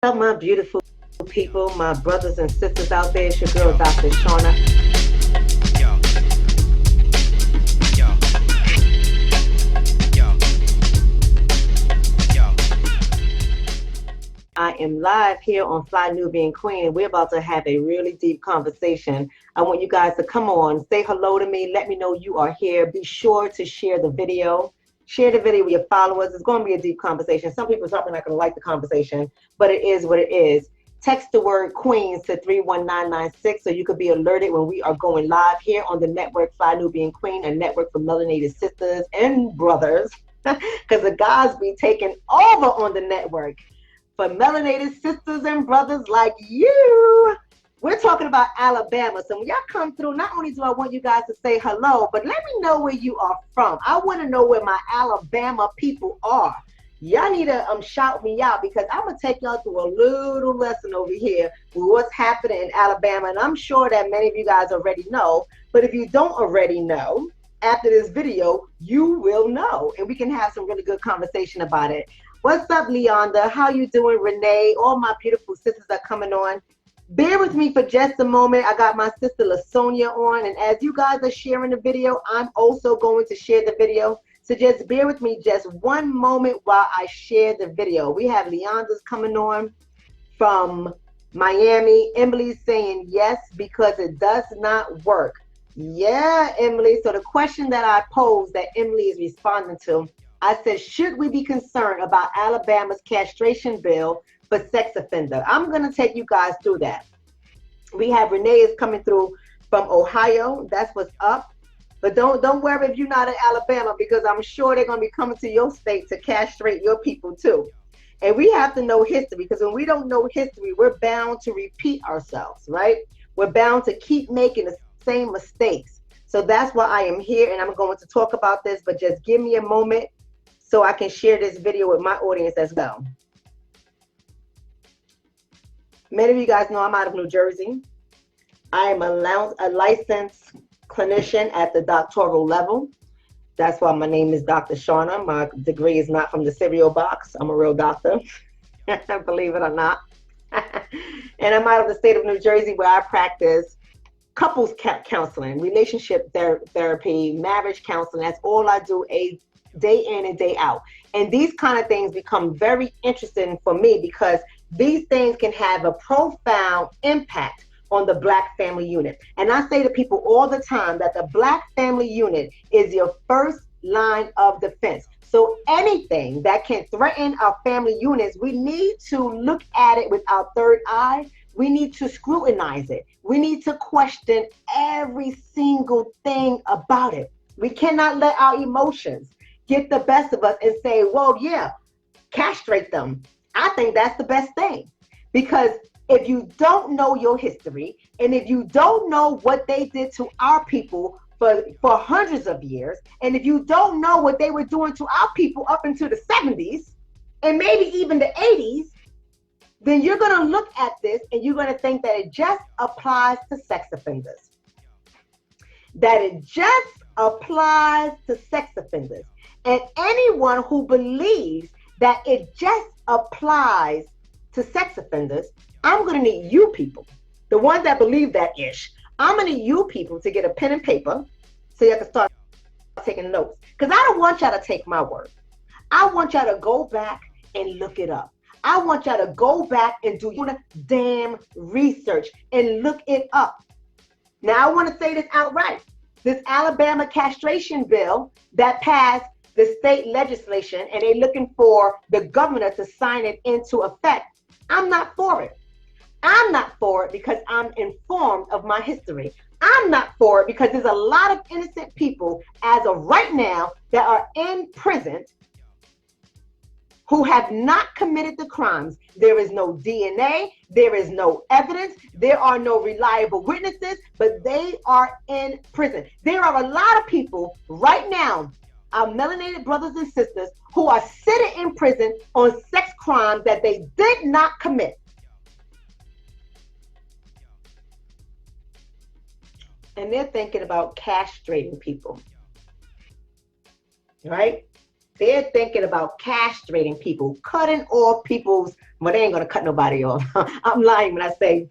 Up, my beautiful people, my brothers and sisters out there? It's your girl, Dr. Shonna. I am live here on Fly Nubian Queen, and we're about to have a really deep conversation. I want you guys to come on, say hello to me, let me know you are here. Be sure to share the video. Share the video with your followers. It's going to be a deep conversation. Some people are probably not going to like the conversation, but it is what it is. Text the word Queens to 31996 so you could be alerted when we are going live here on the network Fly Nubian Queen, a network for melanated sisters and brothers, because the guys be taking over on the network. For melanated sisters and brothers like you. We're talking about Alabama. So when y'all come through, not only do I want you guys to say hello, but let me know where you are from. I want to know where my Alabama people are. Y'all need to shout me out, because I'm going to take y'all through a little lesson over here with what's happening in Alabama. And I'm sure that many of you guys already know. But if you don't already know, after this video, you will know. And we can have some really good conversation about it. What's up, Leonda? How you doing, Renee? All my beautiful sisters are coming on. Bear with me for just a moment. I got my sister LaSonia on, and as you guys are sharing the video, I'm also going to share the video. So just bear with me just one moment while I share the video. We have Leonda's coming on from Miami. Emily's saying yes because it does not work. Yeah, Emily. So the question that I posed that Emily is responding to, I said, should we be concerned about Alabama's castration bill for sex offender? I'm going to take you guys through that. We have Renee is coming through from Ohio. That's what's up. But don't worry if you're not in Alabama, because I'm sure they're going to be coming to your state to castrate your people too. And we have to know history, because when we don't know history, we're bound to repeat ourselves, right? We're bound to keep making the same mistakes. So that's why I am here, and I'm going to talk about this, but just give me a moment so I can share this video with my audience as well. Many of you guys know I'm out of New Jersey. I am a licensed clinician at the doctoral level. That's why my name is Dr. Shonna. My degree is not from the cereal box. I'm a real doctor, believe it or not. And I'm out of the state of New Jersey, where I practice couples counseling, relationship therapy, marriage counseling. That's all I do, day in and day out. And these kind of things become very interesting for me, because these things can have a profound impact on the Black family unit. And I say to people all the time that the Black family unit is your first line of defense. So anything that can threaten our family units, we need to look at it with our third eye. We need to scrutinize it. We need to question every single thing about it. We cannot let our emotions get the best of us and say, well, yeah, castrate them. I think that's the best thing. Because if you don't know your history, and if you don't know what they did to our people for hundreds of years, and if you don't know what they were doing to our people up into the 70s, and maybe even the 80s, then you're going to look at this and you're going to think that it just applies to sex offenders. That it just applies to sex offenders. And anyone who believes that it just applies to sex offenders, I'm going to need you people, the ones that believe that ish. I'm going to need you people to get a pen and paper so you can start taking notes. Because I don't want y'all to take my word. I want y'all to go back and look it up. I want y'all to go back and do your damn research and look it up. Now, I want to say this outright. This Alabama castration bill that passed the state legislation, and they're looking for the governor to sign it into effect. I'm not for it. I'm not for it because I'm informed of my history. I'm not for it because there's a lot of innocent people as of right now that are in prison who have not committed the crimes. There is no DNA, there is no evidence, there are no reliable witnesses, but they are in prison. There are a lot of people right now, our melanated brothers and sisters, who are sitting in prison on sex crimes that they did not commit. And they're thinking about castrating people, right? They're thinking about castrating people, cutting off people's Well, they ain't going to cut nobody off. I'm lying when I say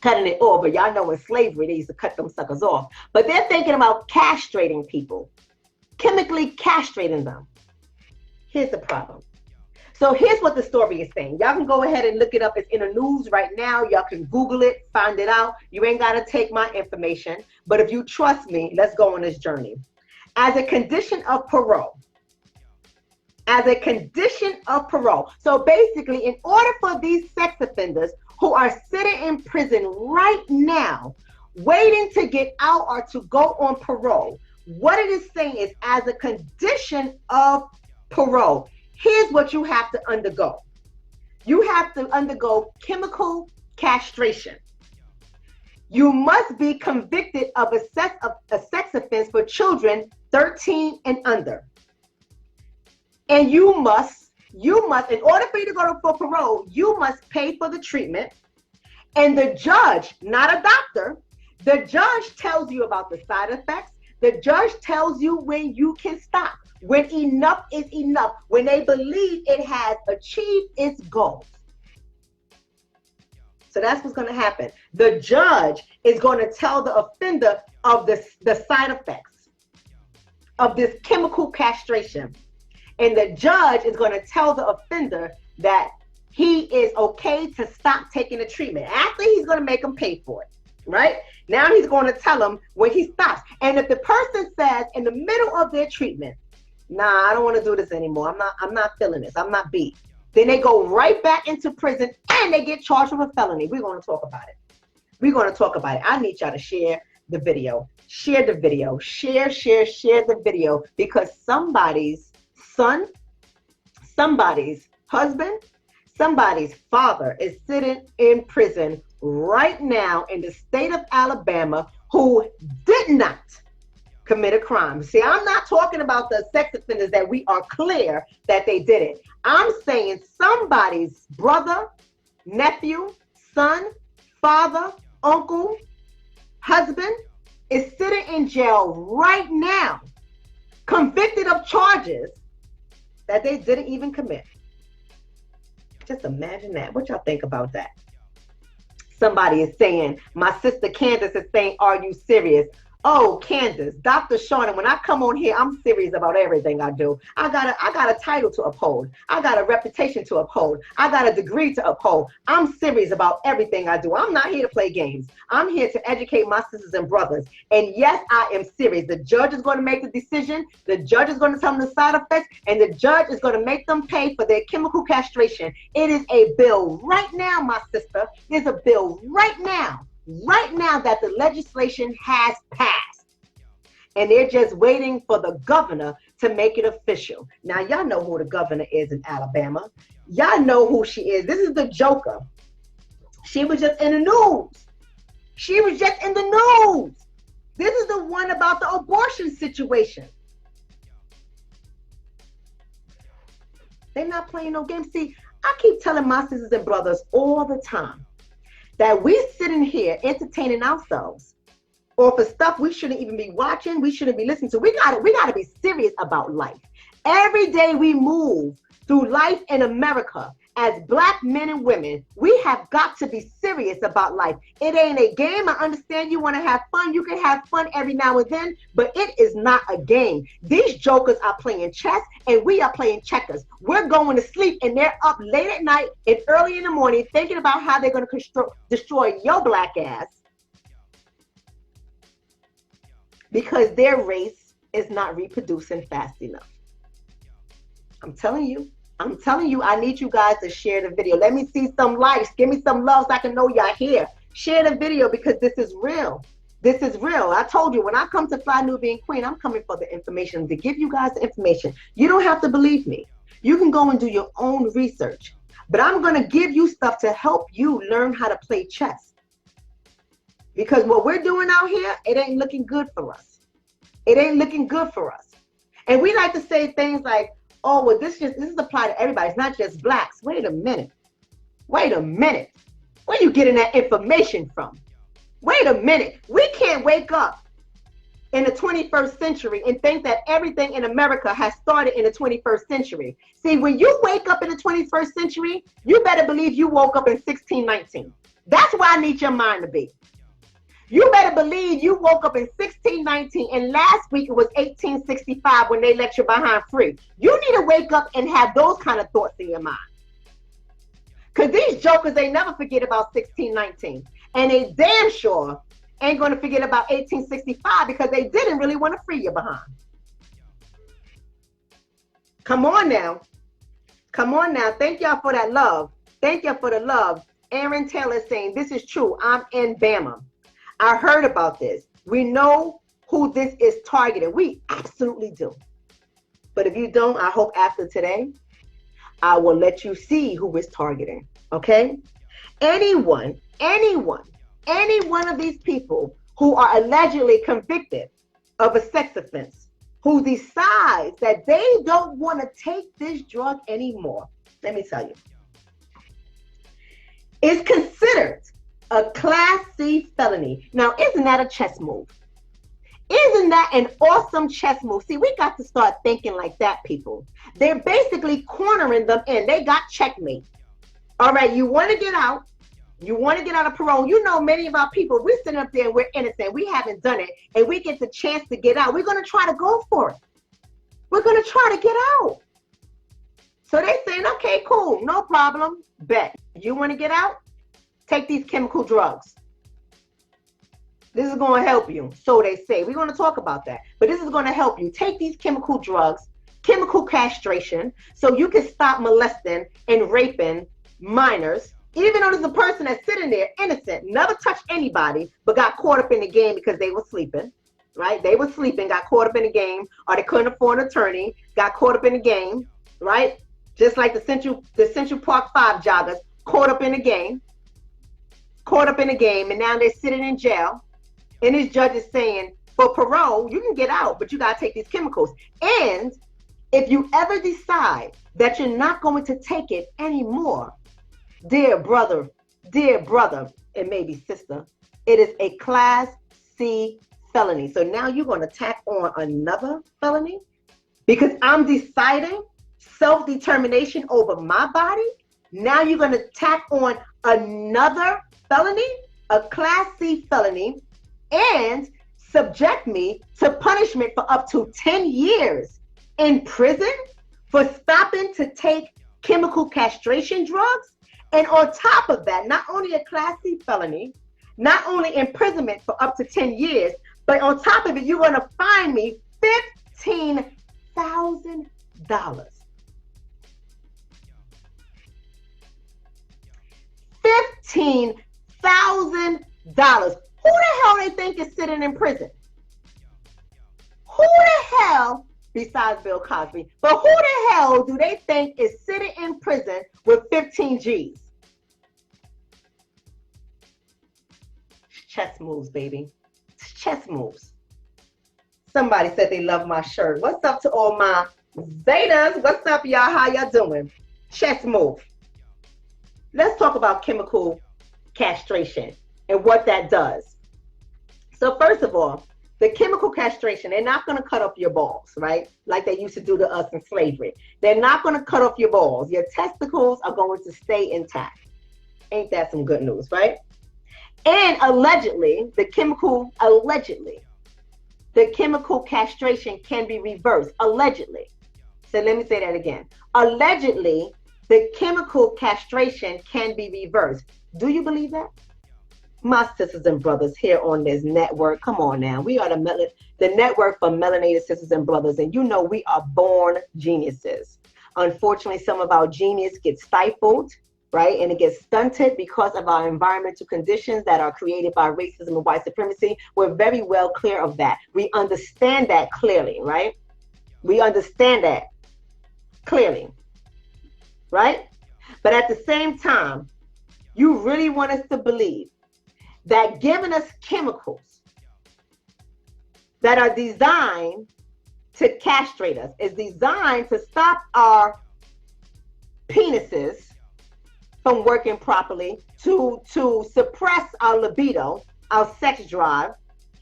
cutting it off, but y'all know in slavery, they used to cut them suckers off. But they're thinking about castrating people, chemically castrating them. Here's the problem. So here's what the story is saying. Y'all can go ahead and look it up. It's in the news right now. Y'all can Google it, find it out. You ain't got to take my information. But if you trust me, let's go on this journey. As a condition of parole. As a condition of parole. So basically, in order for these sex offenders who are sitting in prison right now, waiting to get out or to go on parole, what it is saying is as a condition of parole, here's what you have to undergo. You have to undergo chemical castration. You must be convicted of a sex offense for children 13 and under. And you must, in order for you to go for parole, you must pay for the treatment. And the judge, not a doctor, the judge tells you about the side effects. The judge tells you when you can stop, when enough is enough, when they believe it has achieved its goals. So that's what's going to happen. The judge is going to tell the offender of the side effects of this chemical castration. And the judge is going to tell the offender that he is okay to stop taking the treatment. After he's going to make him pay for it, right? Now he's going to tell him when he stops. And if the person says in the middle of their treatment, nah, I don't want to do this anymore. I'm not feeling this. I'm not beat. Then they go right back into prison and they get charged with a felony. We're going to talk about it. We're going to talk about it. I need y'all to share the video. Share the video. Share the video, because somebody's son, somebody's husband, somebody's father is sitting in prison right now in the state of Alabama who did not commit a crime. See, I'm not talking about the sex offenders that we are clear that they did it. I'm saying somebody's brother, nephew, son, father, uncle, husband is sitting in jail right now, convicted of charges that they didn't even commit. Just imagine that. What y'all think about that? Somebody is saying, my sister Candace is saying, are you serious? Oh, Candace, Dr. Shonna, when I come on here, I'm serious about everything I do. I got a title to uphold. I got a reputation to uphold. I got a degree to uphold. I'm serious about everything I do. I'm not here to play games. I'm here to educate my sisters and brothers. And yes, I am serious. The judge is going to make the decision. The judge is going to tell them the side effects, and the judge is going to make them pay for their chemical castration. It is a bill right now, my sister. There's a bill right now that the legislation has passed, and they're just waiting for the governor to make it official. Now, y'all know who the governor is in Alabama. Y'all know who she is. This is the joker. She was just in the news. She was just in the news. This is the one about the abortion situation. They're not playing no games. See, I keep telling my sisters and brothers all the time that we sitting here entertaining ourselves, or for stuff we shouldn't even be watching, we shouldn't be listening to. We gotta be serious about life. Every day we move through life in America as Black men and women, we have got to be serious about life. It ain't a game. I understand you want to have fun. You can have fun every now and then, but it is not a game. These jokers are playing chess and we are playing checkers. We're going to sleep and they're up late at night and early in the morning thinking about how they're going to destroy your Black ass because their race is not reproducing fast enough. I'm telling you, I need you guys to share the video. Let me see some likes. Give me some love so I can know y'all here. Share the video because this is real. This is real. I told you, when I come to Fly Nubian Queen, I'm coming for the information, to give you guys the information. You don't have to believe me. You can go and do your own research. But I'm going to give you stuff to help you learn how to play chess. Because what we're doing out here, it ain't looking good for us. It ain't looking good for us. And we like to say things like, oh, well, this is applied to everybody. It's not just Blacks. Wait a minute. Where you getting that information from? Wait a minute. We can't wake up in the 21st century and think that everything in America has started in the 21st century. See, when you wake up in the 21st century, you better believe you woke up in 1619. That's where I need your mind to be. You better believe you woke up in 1619 and last week it was 1865 when they let you behind free. You need to wake up and have those kind of thoughts in your mind. Because these jokers, they never forget about 1619. And they damn sure ain't going to forget about 1865 because they didn't really want to free you behind. Come on now. Come on now. Thank y'all for that love. Thank y'all for the love. Aaron Taylor saying, this is true. I'm in Bama. I heard about this. We know who this is targeted. We absolutely do. But if you don't, I hope after today, I will let you see who is targeting. Okay? Any one of these people who are allegedly convicted of a sex offense, who decides that they don't want to take this drug anymore, let me tell you, is considered a Class C felony. Now, isn't that a chess move? Isn't that an awesome chess move? See, we got to start thinking like that, people. They're basically cornering them in. They got checkmate. All right, you want to get out. You want to get out of parole. You know, many of our people, we're sitting up there and we're innocent. We haven't done it. And we get the chance to get out. We're going to try to go for it. We're going to try to get out. So they're saying, okay, cool. No problem. Bet. You want to get out? Take these chemical drugs. This is going to help you. So they say. We're going to talk about that. But this is going to help you. Take these chemical drugs, chemical castration, so you can stop molesting and raping minors. Even though there's a person that's sitting there innocent, never touched anybody, but got caught up in the game because they were sleeping, right? They were sleeping, got caught up in the game, or they couldn't afford an attorney, got caught up in the game, right? Just like the Central Park 5 joggers, caught up in the game, and now they're sitting in jail. And this judge is saying, for parole, you can get out, but you got to take these chemicals. And if you ever decide that you're not going to take it anymore, dear brother, and maybe sister, it is a Class C felony. So now you're going to tack on another felony because I'm deciding self-determination over my body. Now you're going to tack on another felony, a Class C felony, and subject me to punishment for up to 10 years in prison for stopping to take chemical castration drugs. And on top of that, not only a Class C felony, not only imprisonment for up to 10 years, but on top of it, you're going to fine me $15,000. $15,000. Who the hell they think is sitting in prison? Who the hell, besides Bill Cosby, but who the hell do they think is sitting in prison with 15 G's? Chess moves, baby. Chess moves. Somebody said they love my shirt. What's up to all my Zetas? What's up, y'all? How y'all doing? Chess move. Let's talk about chemical castration and what that does. So first of all, the chemical castration, they're not going to cut off your balls, right? Like they used to do to us in slavery. They're not going to cut off your balls. Your testicles are going to stay intact. Ain't that some good news, right? And allegedly, the chemical castration can be reversed. Allegedly. So let me say that again. Allegedly, the chemical castration can be reversed. Do you believe that? My sisters and brothers here on this network, come on now. We are the network for melanated sisters and brothers, and you know we are born geniuses. Unfortunately, some of our genius gets stifled, right? And it gets stunted because of our environmental conditions that are created by racism and white supremacy. We're very well clear of that. We understand that clearly, right? We understand that clearly, right? But at the same time, you really want us to believe that giving us chemicals that are designed to castrate us, is designed to stop our penises from working properly, to suppress our libido, our sex drive,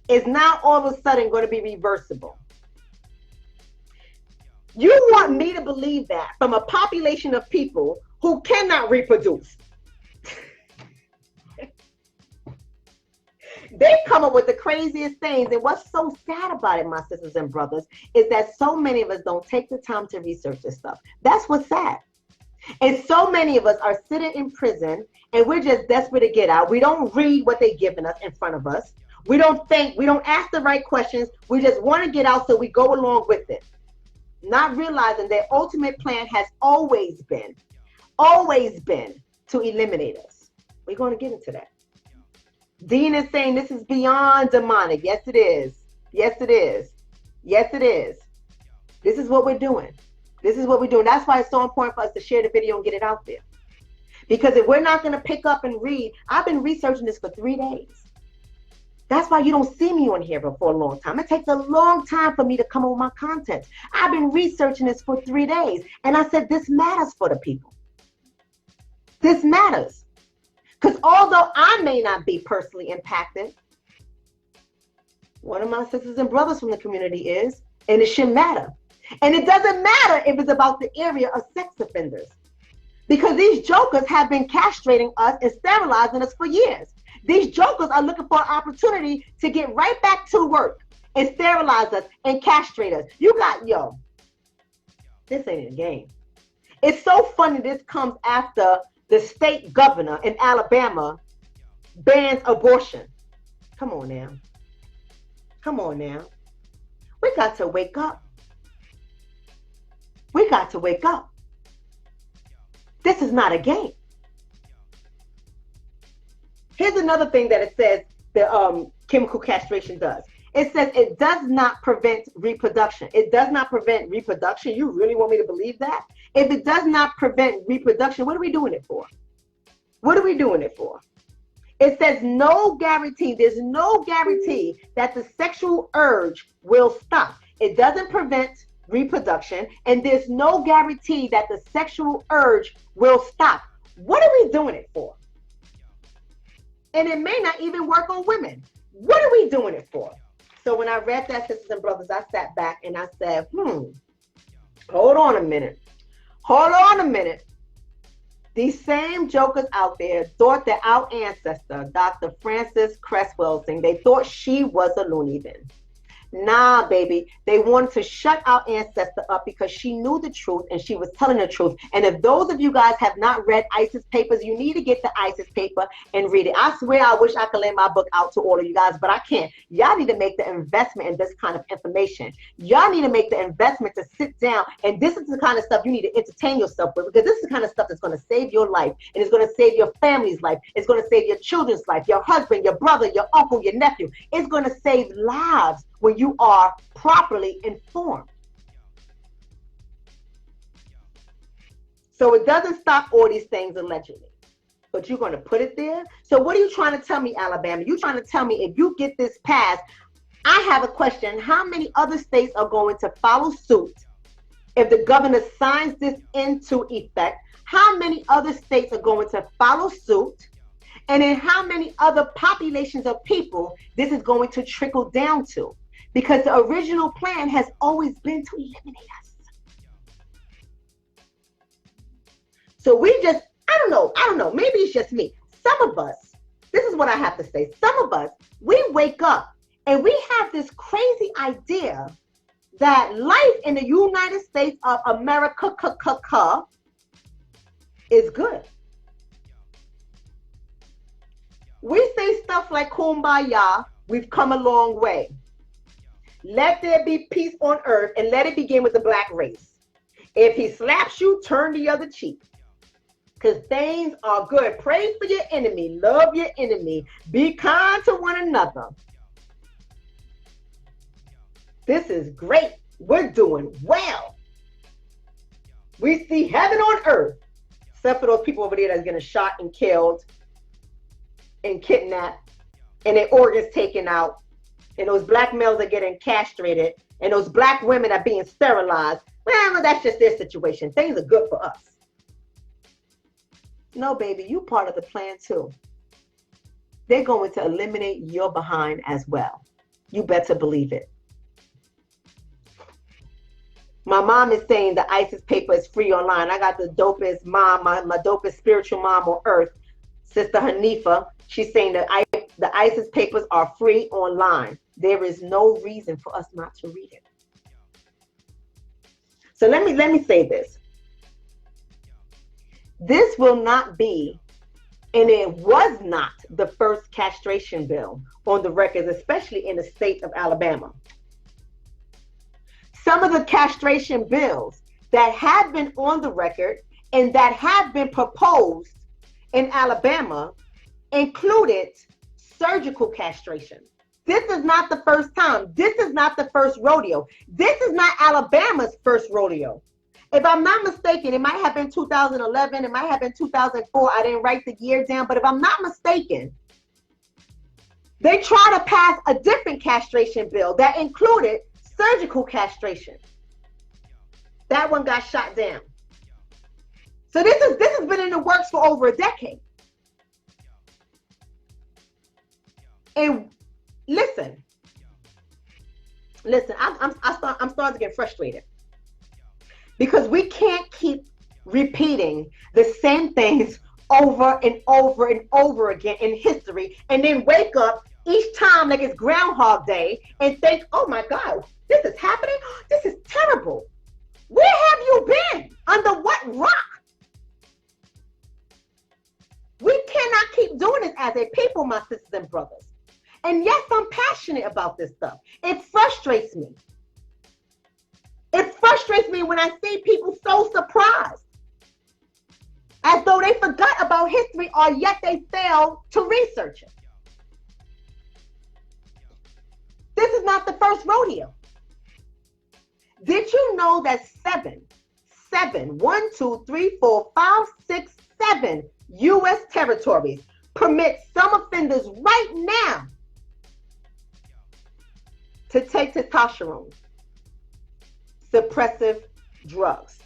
is now all of a sudden going to be reversible. You want me to believe that from a population of people who cannot reproduce? They come up with the craziest things. And what's so sad about it, my sisters and brothers, is that so many of us don't take the time to research this stuff. That's what's sad. And so many of us are sitting in prison and we're just desperate to get out. We don't read what they're giving us in front of us. We don't think, we don't ask the right questions. We just want to get out, so we go along with it, not realizing their ultimate plan has always been to eliminate us. We're going to get into that. Dean is saying this is beyond demonic. Yes, it is. Yes, it is. Yes, it is. This is what we're doing. This is what we're doing. That's why it's so important for us to share the video and get it out there. Because if we're not going to pick up and read, I've been researching this for 3 days. That's why you don't see me on here for a long time. It takes a long time for me to come up with my content. I've been researching this for 3 days. And I said, this matters for the people. This matters. Because although I may not be personally impacted, one of my sisters and brothers from the community is, and it shouldn't matter. And it doesn't matter if it's about the area of sex offenders, because these jokers have been castrating us and sterilizing us for years. These jokers are looking for an opportunity to get right back to work and sterilize us and castrate us. This ain't a game. It's so funny this comes after the state governor in Alabama bans abortion. Come on now. Come on now. We got to wake up. We got to wake up. This is not a game. Here's another thing that it says the chemical castration does. It says it does not prevent reproduction. It does not prevent reproduction. You really want me to believe that? If it does not prevent reproduction, what are we doing it for? What are we doing it for? It says no guarantee. There's no guarantee that the sexual urge will stop. It doesn't prevent reproduction, and there's no guarantee that the sexual urge will stop. What are we doing it for? And it may not even work on women. What are we doing it for? So when I read that, sisters and brothers, I sat back and I said, hold on a minute. Hold on a minute. These same jokers out there thought that our ancestor, Dr. Frances Cresswell, they thought she was a loony bin. Nah, baby. They wanted to shut our ancestor up because she knew the truth and she was telling the truth. And if those of you guys have not read ISIS papers, you need to get the ISIS paper and read it. I swear I wish I could lay my book out to all of you guys, but I can't. Y'all need to make the investment in this kind of information. Y'all need to make the investment to sit down, and this is the kind of stuff you need to entertain yourself with, because this is the kind of stuff that's going to save your life, and it's going to save your family's life. It's going to save your children's life, your husband, your brother, your uncle, your nephew. It's going to save lives when you are properly informed. So it doesn't stop all these things allegedly, but you're going to put it there. So what are you trying to tell me, Alabama? You're trying to tell me if you get this passed, I have a question. How many other states are going to follow suit if the governor signs this into effect? How many other states are going to follow suit? And in how many other populations of people this is going to trickle down to? Because the original plan has always been to eliminate us. So we just, I don't know, maybe it's just me. Some of us, this is what I have to say, some of us, we wake up and we have this crazy idea that life in the United States of America is good. We say stuff like kumbaya, we've come a long way. Let there be peace on earth, and let it begin with the black race. If he slaps you, turn the other cheek, because things are good. Pray for your enemy. Love your enemy. Be kind to one another. This is great. We're doing well. We see heaven on earth, except for those people over there that's getting shot and killed and kidnapped and their organs taken out. And those black males are getting castrated, and those black women are being sterilized. Well, that's just their situation. Things are good for us. No, baby, you part of the plan too. They're going to eliminate your behind as well. You better believe it. My mom is saying the ISIS paper is free online. I got the dopest mom, my dopest spiritual mom on earth, Sister Hanifa. She's saying that the ISIS papers are free online. There is no reason for us not to read it. So let me say this. This will not be, and it was not, the first castration bill on the records, especially in the state of Alabama. Some of the castration bills that have been on the record and that have been proposed in Alabama included surgical castration. This is not the first time. This is not the first rodeo. This is not Alabama's first rodeo. If I'm not mistaken, it might have been 2011. It might have been 2004. I didn't write the year down, but if I'm not mistaken, they tried to pass a different castration bill that included surgical castration. That one got shot down. So this has been in the works for over a decade. And listen, I'm starting to get frustrated because we can't keep repeating the same things over and over and over again in history and then wake up each time like it's Groundhog Day and think, oh my God, this is happening? This is terrible. Where have you been? Under what rock? We cannot keep doing this as a people, my sisters and brothers. And yes, I'm passionate about this stuff. It frustrates me. It frustrates me when I see people so surprised, as though they forgot about history or yet they fail to research it. This is not the first rodeo. Did you know that seven, 7 U.S. territories permit some offenders right now to take testosterone, suppressive drugs?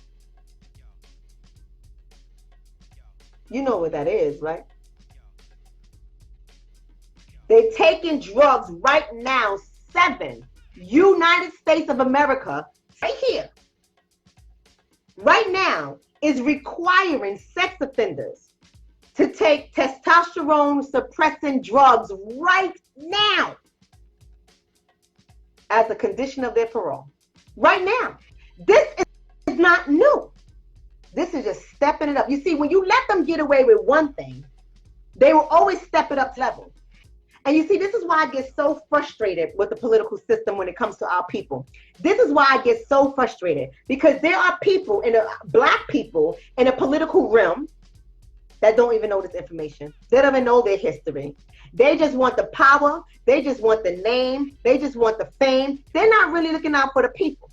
You know what that is, right? They're taking drugs right now. 7 United States of America, right here, right now, is requiring sex offenders to take testosterone suppressant drugs right now as a condition of their parole. Right now. This is not new. This is just stepping it up. You see, when you let them get away with one thing, they will always step it up level. And you see, this is why I get so frustrated with the political system when it comes to our people. This is why I get so frustrated, because there are people, black people in a political realm that don't even know this information. They don't even know their history. They just want the power. They just want the name. They just want the fame. They're not really looking out for the people.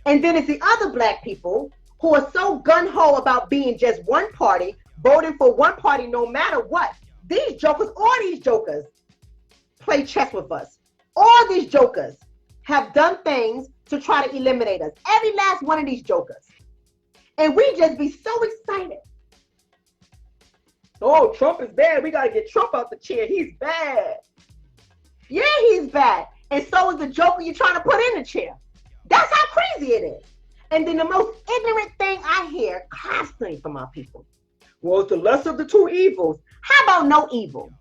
And then it's the other black people who are so gung-ho about being just one party, voting for one party no matter what. These jokers, all these jokers, play chess with us. All these jokers have done things to try to eliminate us. Every last one of these jokers. And we just be so excited. Oh, Trump is bad. We got to get Trump out the chair. He's bad. Yeah, he's bad. And so is the joker you're trying to put in the chair. That's how crazy it is. And then the most ignorant thing I hear constantly from our people. Well, it's the lesser of the two evils. How about no evil?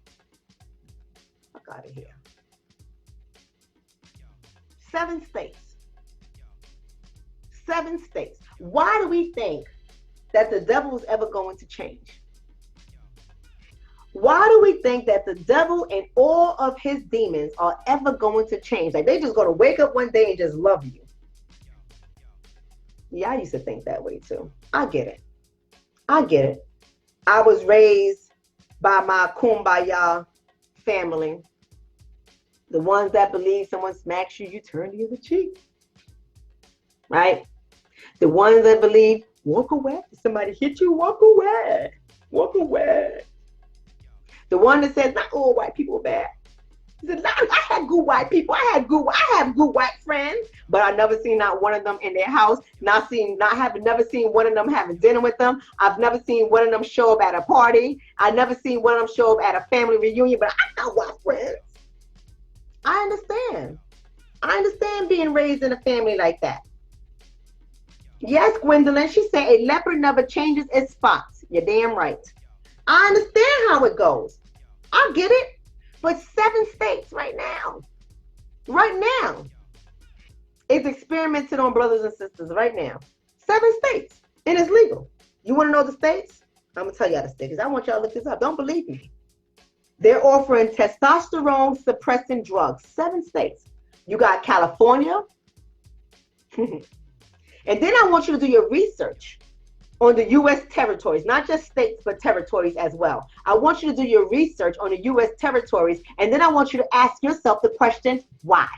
Fuck out of here. 7 states. 7 states. Why do we think that the devil is ever going to change? Why do we think that the devil and all of his demons are ever going to change? Like, they just going to wake up one day and just love you. Yeah, I used to think that way too. I get it. I get it. I was raised by my kumbaya family. The ones that believe someone smacks you, you turn the other cheek. Right? The ones that believe, walk away. Somebody hit you, walk away. Walk away. The one that says, not all white people are bad. He said, I had good white people. I have good white friends, but I never seen not one of them in their house. Never seen one of them having dinner with them. I've never seen one of them show up at a party. I never seen one of them show up at a family reunion, but I got white friends. I understand. I understand being raised in a family like that. Yes, Gwendolyn, she said a leopard never changes its spots. You're damn right. I understand how it goes. I get it. But 7 states right now, it's experimented on brothers and sisters right now. 7 states. And it's legal. You want to know the states? I'm going to tell you how the states. I want y'all to look this up. Don't believe me. They're offering testosterone suppressing drugs. 7 states. You got California. And then I want you to do your research on the U.S. territories, not just states, but territories as well. I want you to do your research on the U.S. territories, and then I want you to ask yourself the question, why?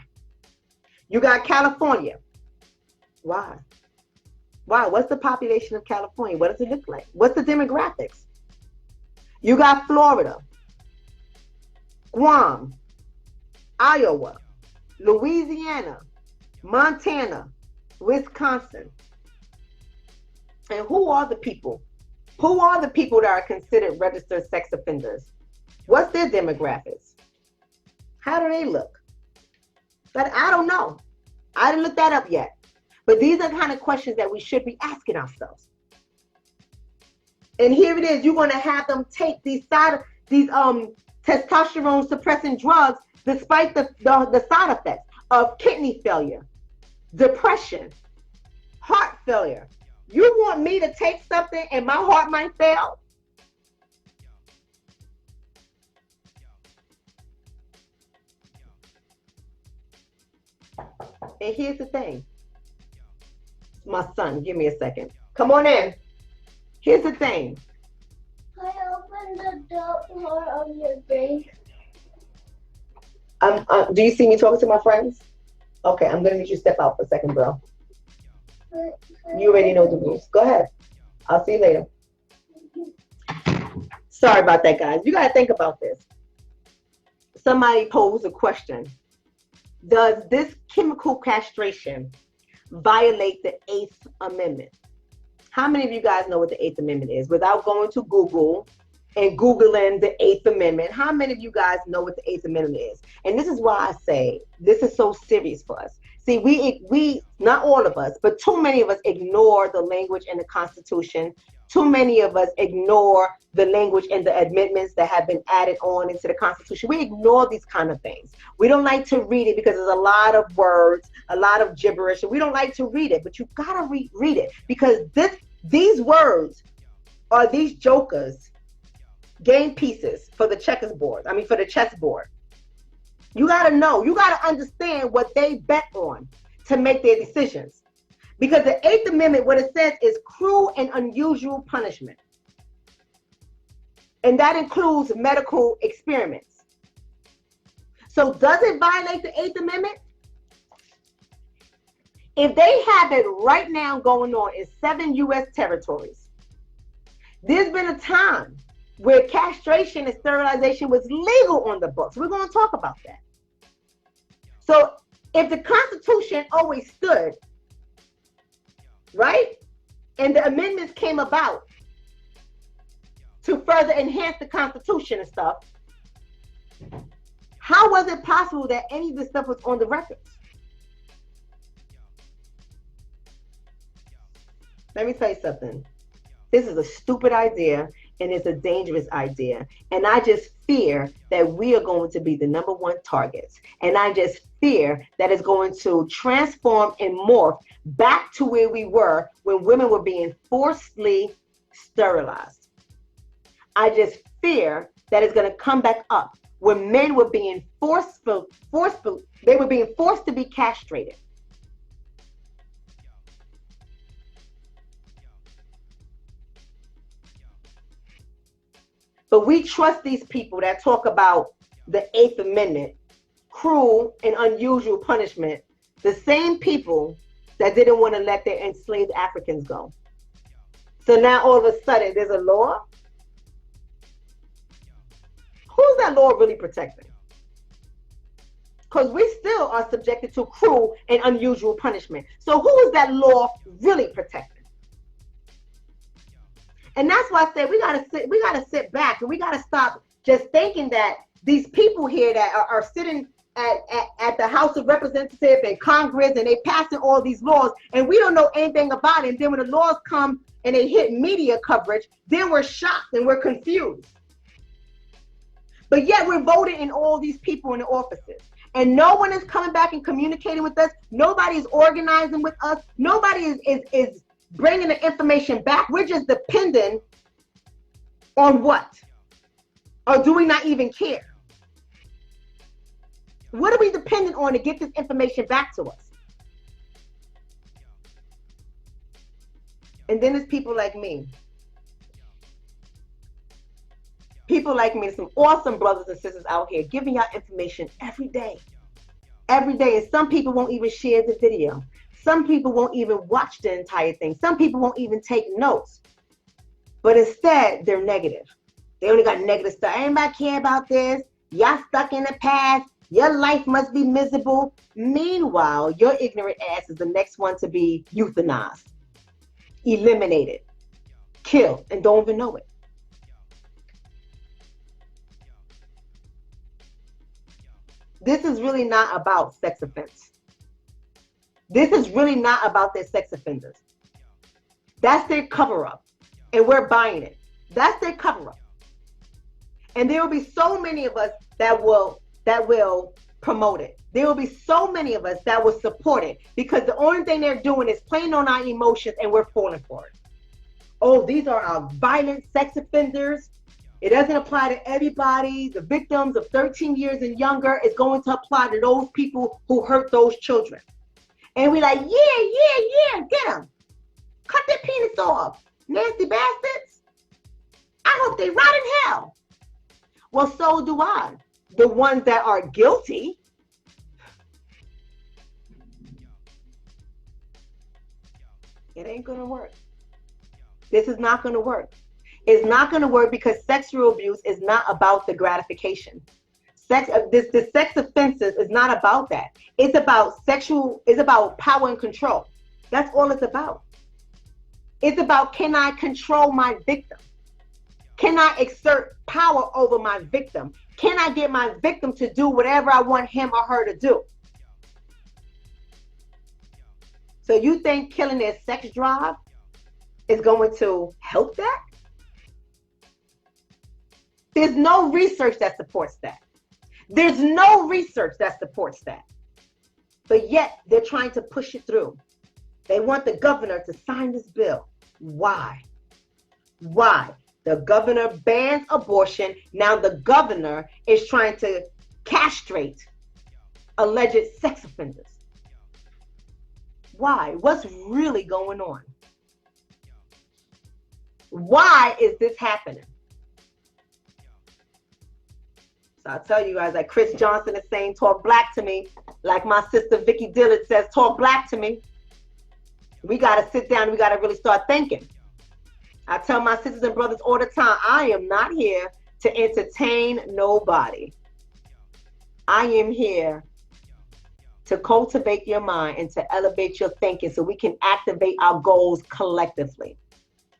You got California. Why? Why? What's the population of California? What does it look like? What's the demographics? You got Florida, Guam, Iowa, Louisiana, Montana, Wisconsin. And who are the people? Who are the people that are considered registered sex offenders? What's their demographics? How do they look? But I don't know. I didn't look that up yet. But these are the kind of questions that we should be asking ourselves. And here it is. You're going to have them take these testosterone suppressing drugs despite the side effects of kidney failure, depression, heart failure. You want me to take something and my heart might fail? And here's the thing. My son, give me a second. Come on in. Here's the thing. I opened the door of your base. Do you see me talking to my friends? Okay, I'm gonna need you to step out for a second, bro. You already know the rules. Go ahead. I'll see you later. Sorry about that, guys. You gotta think about this. Somebody posed a question. Does this chemical castration violate the 8th Amendment? How many of you guys know what the 8th Amendment is? Without going to Google and Googling the 8th Amendment, how many of you guys know what the 8th Amendment is? And this is why I say this is so serious for us. See, we not all of us, but too many of us ignore the language in the Constitution. Too many of us ignore the language and the amendments that have been added on into the Constitution. We ignore these kind of things. We don't like to read it because there's a lot of words, a lot of gibberish, and we don't like to read it. But you gotta read it because these words are these jokers, game pieces for the chessboard. For the chessboard. You gotta know. You gotta understand what they bet on to make their decisions. Because the 8th Amendment, what it says is cruel and unusual punishment. And that includes medical experiments. So does it violate the 8th Amendment? If they have it right now going on in 7 U.S. territories, there's been a time where castration and sterilization was legal on the books. We're going to talk about that. So if the Constitution always stood, right? And the amendments came about to further enhance the Constitution and stuff. How was it possible that any of this stuff was on the records? Let me tell you something. This is a stupid idea and it's a dangerous idea. And I just fear that we are going to be the #1 targets. And I just fear that it's going to transform and morph back to where we were when women were being forcibly sterilized. I just fear that it's going to come back up when men were being they were being forced to be castrated. But we trust these people that talk about the 8th Amendment, cruel and unusual punishment, the same people that didn't want to let their enslaved Africans go. So now all of a sudden there's a law. Who's that law really protecting? Because we still are subjected to cruel and unusual punishment. So who is that law really protecting? And that's why I said we gotta sit back and we gotta stop just thinking that these people here that are sitting at the House of Representatives and Congress, and they passing all these laws, and we don't know anything about it. And then when the laws come and they hit media coverage, then we're shocked and we're confused. But yet we're voting in all these people in the offices, and no one is coming back and communicating with us. Nobody is organizing with us. Nobody is bringing the information back. We're just dependent on what? Or do we not even care? What are we dependent on to get this information back to us? And then there's people like me. People like me, some awesome brothers and sisters out here giving y'all information every day. Every day. And some people won't even share the video. Some people won't even watch the entire thing. Some people won't even take notes. But instead, they're negative. They only got negative stuff. Anybody care about this? Y'all stuck in the past. Your life must be miserable. Meanwhile, your ignorant ass is the next one to be euthanized, eliminated, killed, and don't even know it. This is really not about sex offense. This is really not about their sex offenders. That's their cover-up, and we're buying it. That's their cover-up. And there will be so many of us that will promote it. There will be so many of us that will support it, because the only thing they're doing is playing on our emotions, and we're falling for it. Oh, these are our violent sex offenders. It doesn't apply to everybody. The victims of 13 years and younger is going to apply to those people who hurt those children. And we're like, yeah, get them. Cut their penis off. Nasty bastards. I hope they rot in hell. Well, so do I. The ones that are guilty. It ain't going to work. This is not going to work. It's not going to work because sexual abuse is not about the gratification. The sex offenses is not about that. It's about power and control. That's all it's about. It's about, can I control my victim? Can I exert power over my victim? Can I get my victim to do whatever I want him or her to do? So you think killing their sex drive is going to help that? There's no research that supports that. There's no research that supports that. But yet they're trying to push it through. They want the governor to sign this bill. Why? Why? The governor bans abortion. Now the governor is trying to castrate alleged sex offenders. Why? What's really going on? Why is this happening? So I'll tell you guys, like Chris Johnson is saying, talk black to me. Like my sister Vicky Dillard says, talk black to me. We got to sit down. We got to really start thinking. I tell my sisters and brothers all the time, I am not here to entertain nobody. I am here to cultivate your mind and to elevate your thinking so we can activate our goals collectively.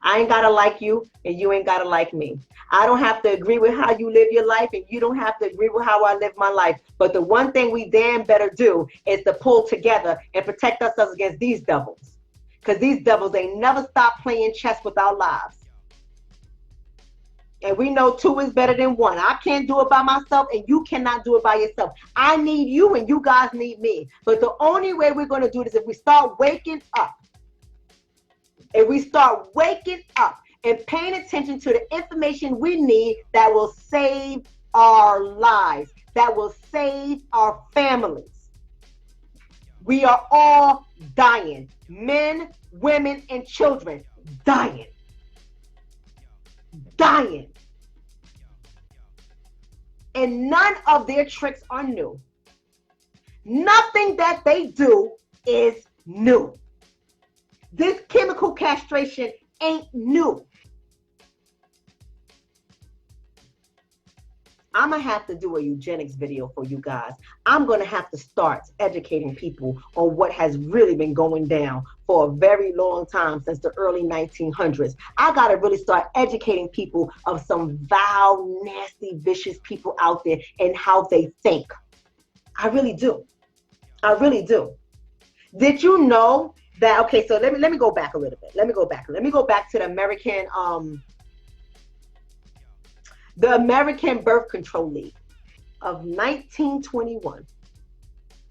I ain't got to like you, and you ain't got to like me. I don't have to agree with how you live your life, and you don't have to agree with how I live my life. But the one thing we damn better do is to pull together and protect ourselves against these devils. Because these devils ain't never stop playing chess with our lives. And we know two is better than one. I can't do it by myself, and you cannot do it by yourself. I need you, and you guys need me. But the only way we're going to do this is if we start waking up. If we start waking up and paying attention to the information we need that will save our lives, that will save our families. We are all dying. Men, women, and children dying. Dying. And none of their tricks are new. Nothing that they do is new. This chemical castration ain't new. I'm going to have to do a eugenics video for you guys. I'm going to have to start educating people on what has really been going down for a very long time, since the early 1900s. I got to really start educating people of some vile, nasty, vicious people out there and how they think. I really do. I really do. Did you know that? Okay, so let me go back a little bit. Let me go back to the American Birth Control League of 1921.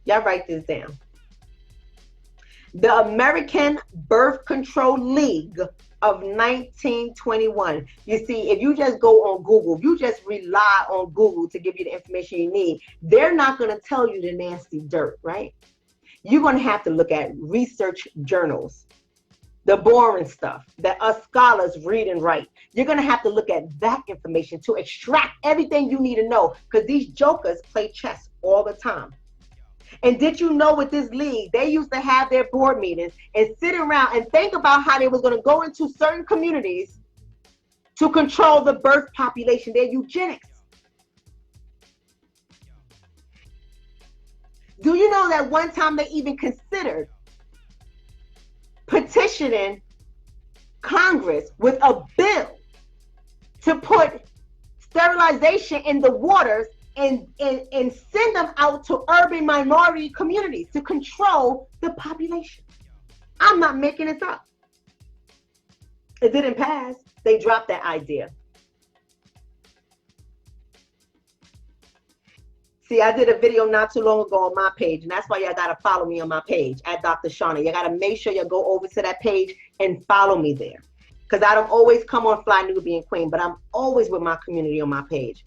Y'all write this down. The American Birth Control League of 1921. You see, if you just go on Google, if you just rely on Google to give you the information you need, they're not going to tell you the nasty dirt, right? You're going to have to look at research journals, the boring stuff that us scholars read and write. You're going to have to look at that information to extract everything you need to know, because these jokers play chess all the time. And did you know with this league, they used to have their board meetings and sit around and think about how they was going to go into certain communities to control the birth population, their eugenics. Do you know that one time they even considered petitioning Congress with a bill to put sterilization in the waters and send them out to urban minority communities to control the population? I'm not making this up. It didn't pass. They dropped that idea. See, I did a video not too long ago on my page, and that's why y'all got to follow me on my page at Dr. Shonna. You got to make sure you go over to that page and follow me there, because I don't always come on Fly Nubian Queen, but I'm always with my community on my page.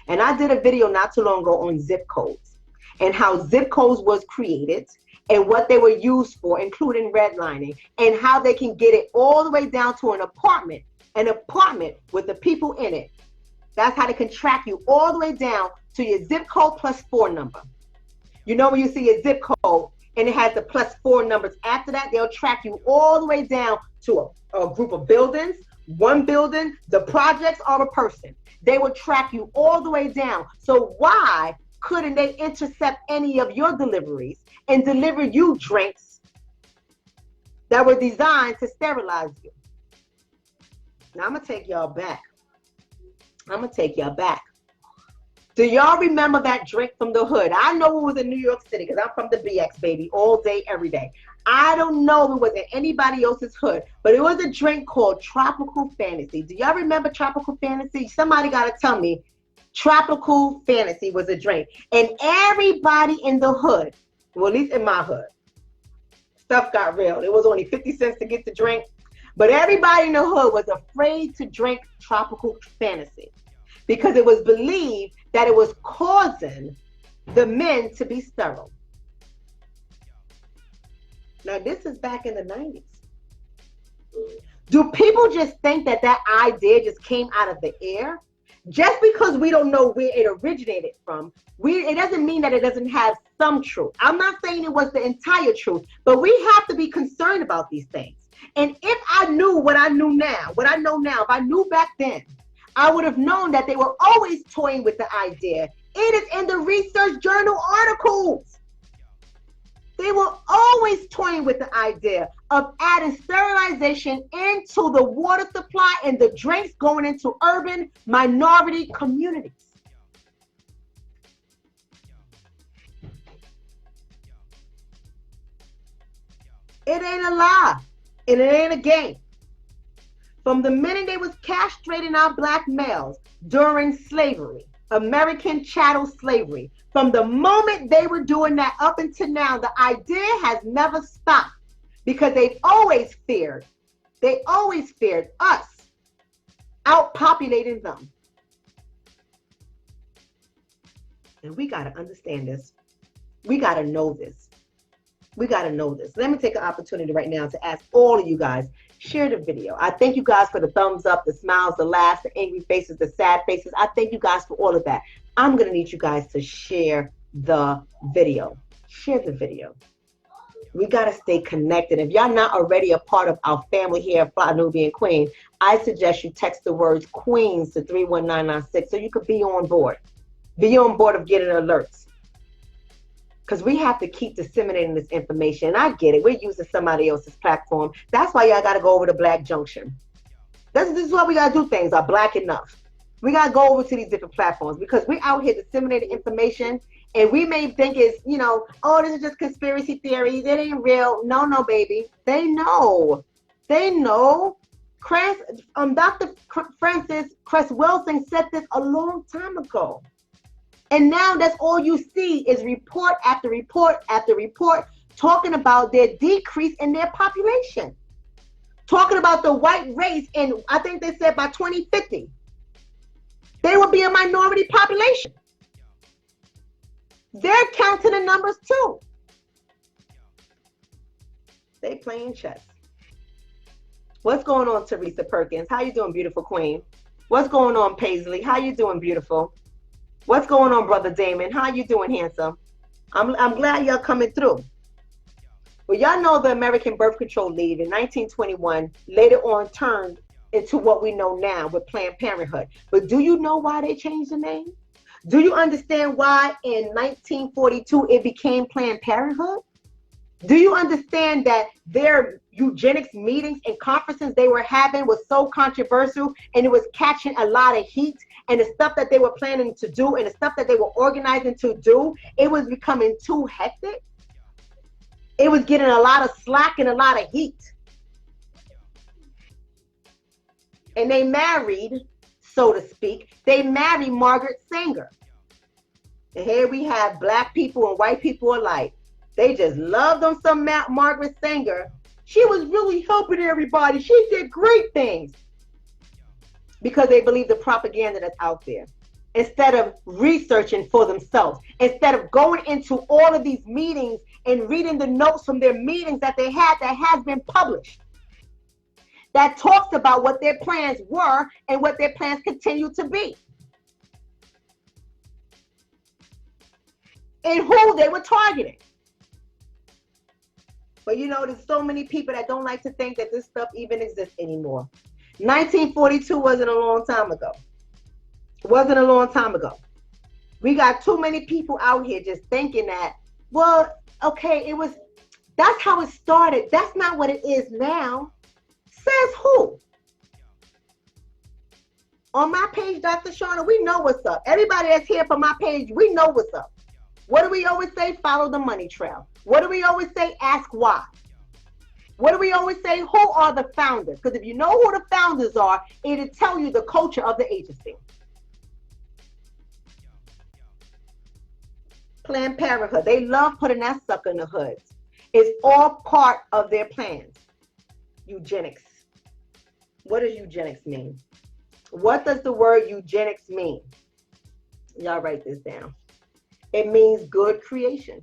And I did a video not too long ago on zip codes and how zip codes was created and what they were used for, including redlining, and how they can get it all the way down to an apartment with the people in it. That's how they can track you all the way down to your zip code plus 4 number. You know, when you see a zip code and it has the plus 4 numbers after that, they'll track you all the way down to a group of buildings, one building, the projects, or a person. They will track you all the way down. So why couldn't they intercept any of your deliveries and deliver you drinks that were designed to sterilize you? Now I'm going to take y'all back. Do y'all remember that drink from the hood? I know it was in New York City because I'm from the BX, baby, all day, every day. I don't know if it was in anybody else's hood, but it was a drink called Tropical Fantasy. Do y'all remember Tropical Fantasy? Somebody got to tell me. Tropical Fantasy was a drink. And everybody in the hood, well, at least in my hood, stuff got real. It was only 50 cents to get the drink. But everybody in the hood was afraid to drink Tropical Fantasy because it was believed that it was causing the men to be sterile. Now, this is back in the 90s. Do people just think that that idea just came out of the air? Just because we don't know where it originated from, it doesn't mean that it doesn't have some truth. I'm not saying it was the entire truth, but we have to be concerned about these things. And if I knew what I know now, if I knew back then, I would have known that they were always toying with the idea. It is in the research journal articles. They were always toying with the idea of adding sterilization into the water supply and the drinks going into urban minority communities. It ain't a lie. And it ain't a game. From the minute they was castrating our black males during slavery, American chattel slavery, from the moment they were doing that up until now, the idea has never stopped because they've always feared us outpopulating them. And we got to understand this. We got to know this. Let me take an opportunity right now to ask all of you guys, share the video. I thank you guys for the thumbs up, the smiles, the laughs, the angry faces, the sad faces. I thank you guys for all of that. I'm going to need you guys to share the video. Share the video. We got to stay connected. If y'all not already a part of our family here at Fly Nubian Queen, I suggest you text the words Queens to 31996 so you could be on board. Be on board of getting alerts. Because we have to keep disseminating this information. And I get it. We're using somebody else's platform. That's why y'all got to go over to Black Junction. This is why we got to do things. Are black enough? We got to go over to these different platforms because we're out here disseminating information, and we may think it's, oh, this is just conspiracy theories. It ain't real. No, no, baby. They know. They know. Dr. Francis Cress Wilson said this a long time ago. And now that's all you see is report after report after report talking about their decrease in their population. Talking about the white race, and I think they said by 2050, they will be a minority population. They're counting the numbers too. They playing chess. What's going on, Teresa Perkins? How you doing, beautiful queen? What's going on, Paisley? How you doing, beautiful? What's going on, brother Damon? How you doing, handsome? I'm glad y'all coming through. Well, y'all know the American Birth Control League in 1921 later on turned into what we know now with Planned Parenthood. But do you know why they changed the name? Do you understand why in 1942 it became Planned Parenthood? Do you understand that their eugenics meetings and conferences they were having was so controversial, and it was catching a lot of heat, and the stuff that they were planning to do and the stuff that they were organizing to do, it was becoming too hectic? It was getting a lot of slack and a lot of heat. And they married, so to speak, they married Margaret Sanger. And here we have black people and white people alike. They just loved them some Margaret Sanger. She was really helping everybody. She did great things. Because they believe the propaganda that's out there. Instead of researching for themselves. Instead of going into all of these meetings and reading the notes from their meetings that they had that has been published. That talks about what their plans were and what their plans continue to be. And who they were targeting. But there's so many people that don't like to think that this stuff even exists anymore. 1942 wasn't a long time ago. It wasn't a long time ago. We got too many people out here just thinking that, well, okay, that's how it started. That's not what it is now. Says who? On my page, Dr. Shonna, we know what's up. Everybody that's here for my page, we know what's up. What do we always say? Follow the money trail. What do we always say? Ask why. What do we always say? Who are the founders? Because if you know who the founders are, it'll tell you the culture of the agency. Planned Parenthood. They love putting that sucker in the hood. It's all part of their plans. Eugenics. What does eugenics mean? What does the word eugenics mean? Y'all write this down. It means good creation.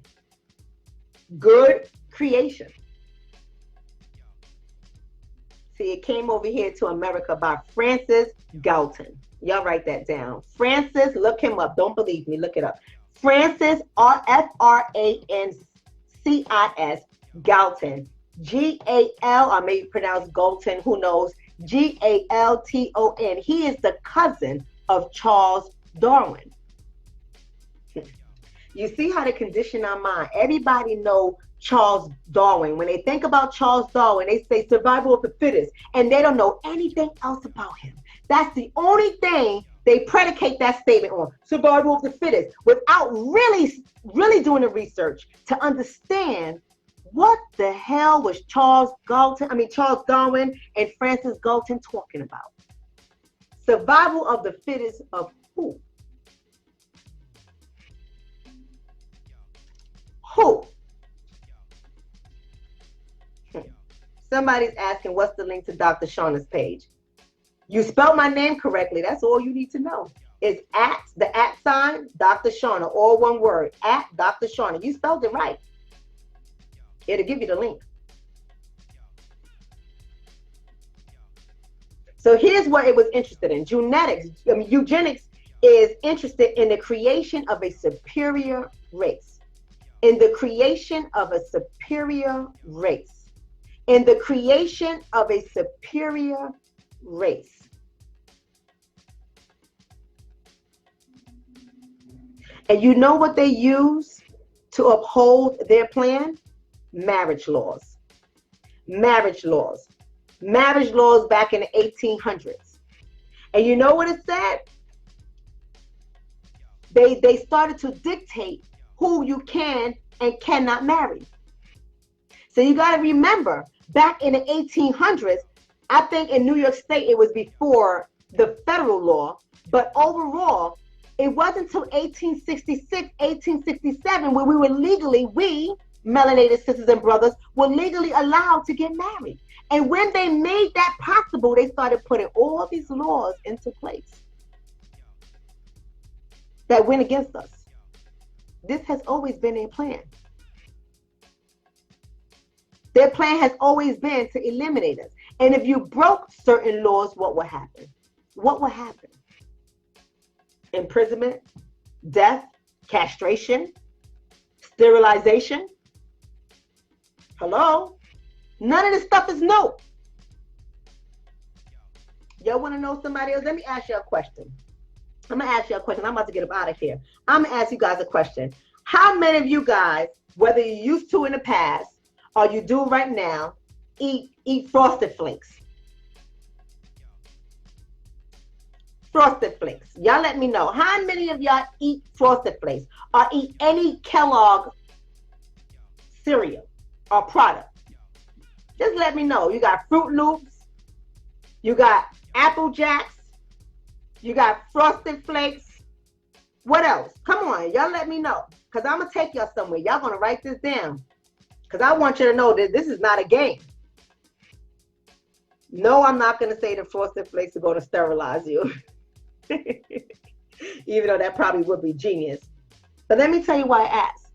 Good creation. See, it came over here to America by Francis Galton. Y'all write that down. Francis, look him up. Don't believe me. Look it up. Francis, Francis Galton. G-A-L, or maybe pronounced Galton, who knows? Galton. He is the cousin of Charles Darwin. You see how they condition our mind. Everybody know Charles Darwin. When they think about Charles Darwin, they say survival of the fittest, and they don't know anything else about him. That's the only thing they predicate that statement on, survival of the fittest, without really doing the research to understand what the hell was Charles Darwin and Francis Galton talking about. Survival of the fittest of who? Who? Somebody's asking, what's the link to Dr. Shonna's page? You spelled my name correctly. That's all you need to know. It's at the @ Dr. Shonna, all one word, at Dr. Shonna. You spelled it right. It'll give you the link. So here's what it was interested in. Eugenics is interested in the creation of a superior race. In the creation of a superior race. In the creation of a superior race. And you know what they use to uphold their plan? Marriage laws. Marriage laws. Marriage laws back in the 1800s. And you know what it said? They started to dictate who you can and cannot marry. So you got to remember, back in the 1800s, I think in New York State it was before the federal law, but overall, it wasn't until 1866, 1867 when we were legally, we melanated sisters and brothers were legally allowed to get married. And when they made that possible, they started putting all these laws into place that went against us. This has always been their plan. Their plan has always been to eliminate us. And if you broke certain laws, what would happen? What would happen? Imprisonment, death, castration, sterilization. Hello? None of this stuff is new. Y'all want to know somebody else? Let me ask you a question. I'm going to ask you a question. I'm about to get up out of here. I'm going to ask you guys a question. How many of you guys, whether you used to in the past or you do right now, eat Frosted Flakes? Frosted Flakes. Y'all let me know. How many of y'all eat Frosted Flakes or eat any Kellogg cereal or product? Just let me know. You got Fruit Loops. You got Apple Jacks. You got Frosted Flakes. What else? Come on. Y'all let me know. Because I'm going to take y'all somewhere. Y'all going to write this down. Because I want you to know that this is not a game. No, I'm not going to say the Frosted Flakes are going to sterilize you. Even though that probably would be genius. But let me tell you why I asked.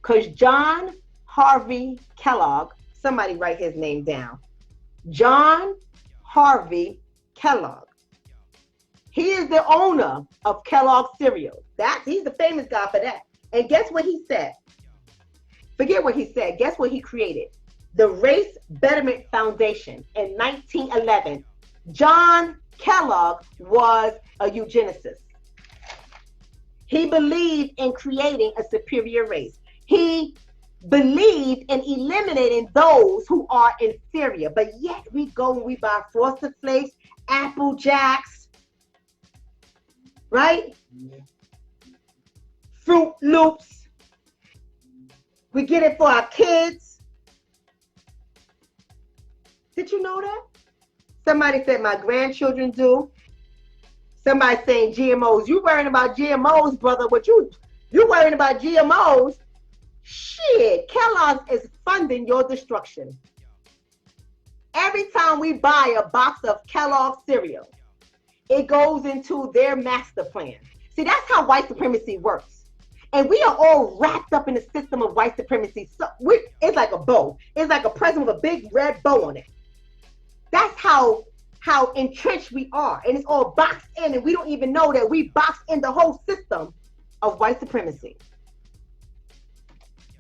Because John Harvey Kellogg, somebody write his name down. John Harvey Kellogg. He is the owner of Kellogg cereal. He's the famous guy for that. And guess what he said? Forget what he said. Guess what he created? The Race Betterment Foundation in 1911. John Kellogg was a eugenicist. He believed in creating a superior race. He believed in eliminating those who are inferior. But yet we go and we buy Frosted Flakes, Apple Jacks, right? Fruit Loops. We get it for our kids. Did you know that? Somebody said my grandchildren do. Somebody saying GMOs. You worrying about GMOs, brother? What you worrying about GMOs? Shit, Kellogg is funding your destruction. Every time we buy a box of Kellogg cereal, it goes into their master plan. See, that's how white supremacy works. And we are all wrapped up in the system of white supremacy. So it's like a bow. It's like a present with a big red bow on it. That's how entrenched we are. And it's all boxed in, and we don't even know that we boxed in the whole system of white supremacy.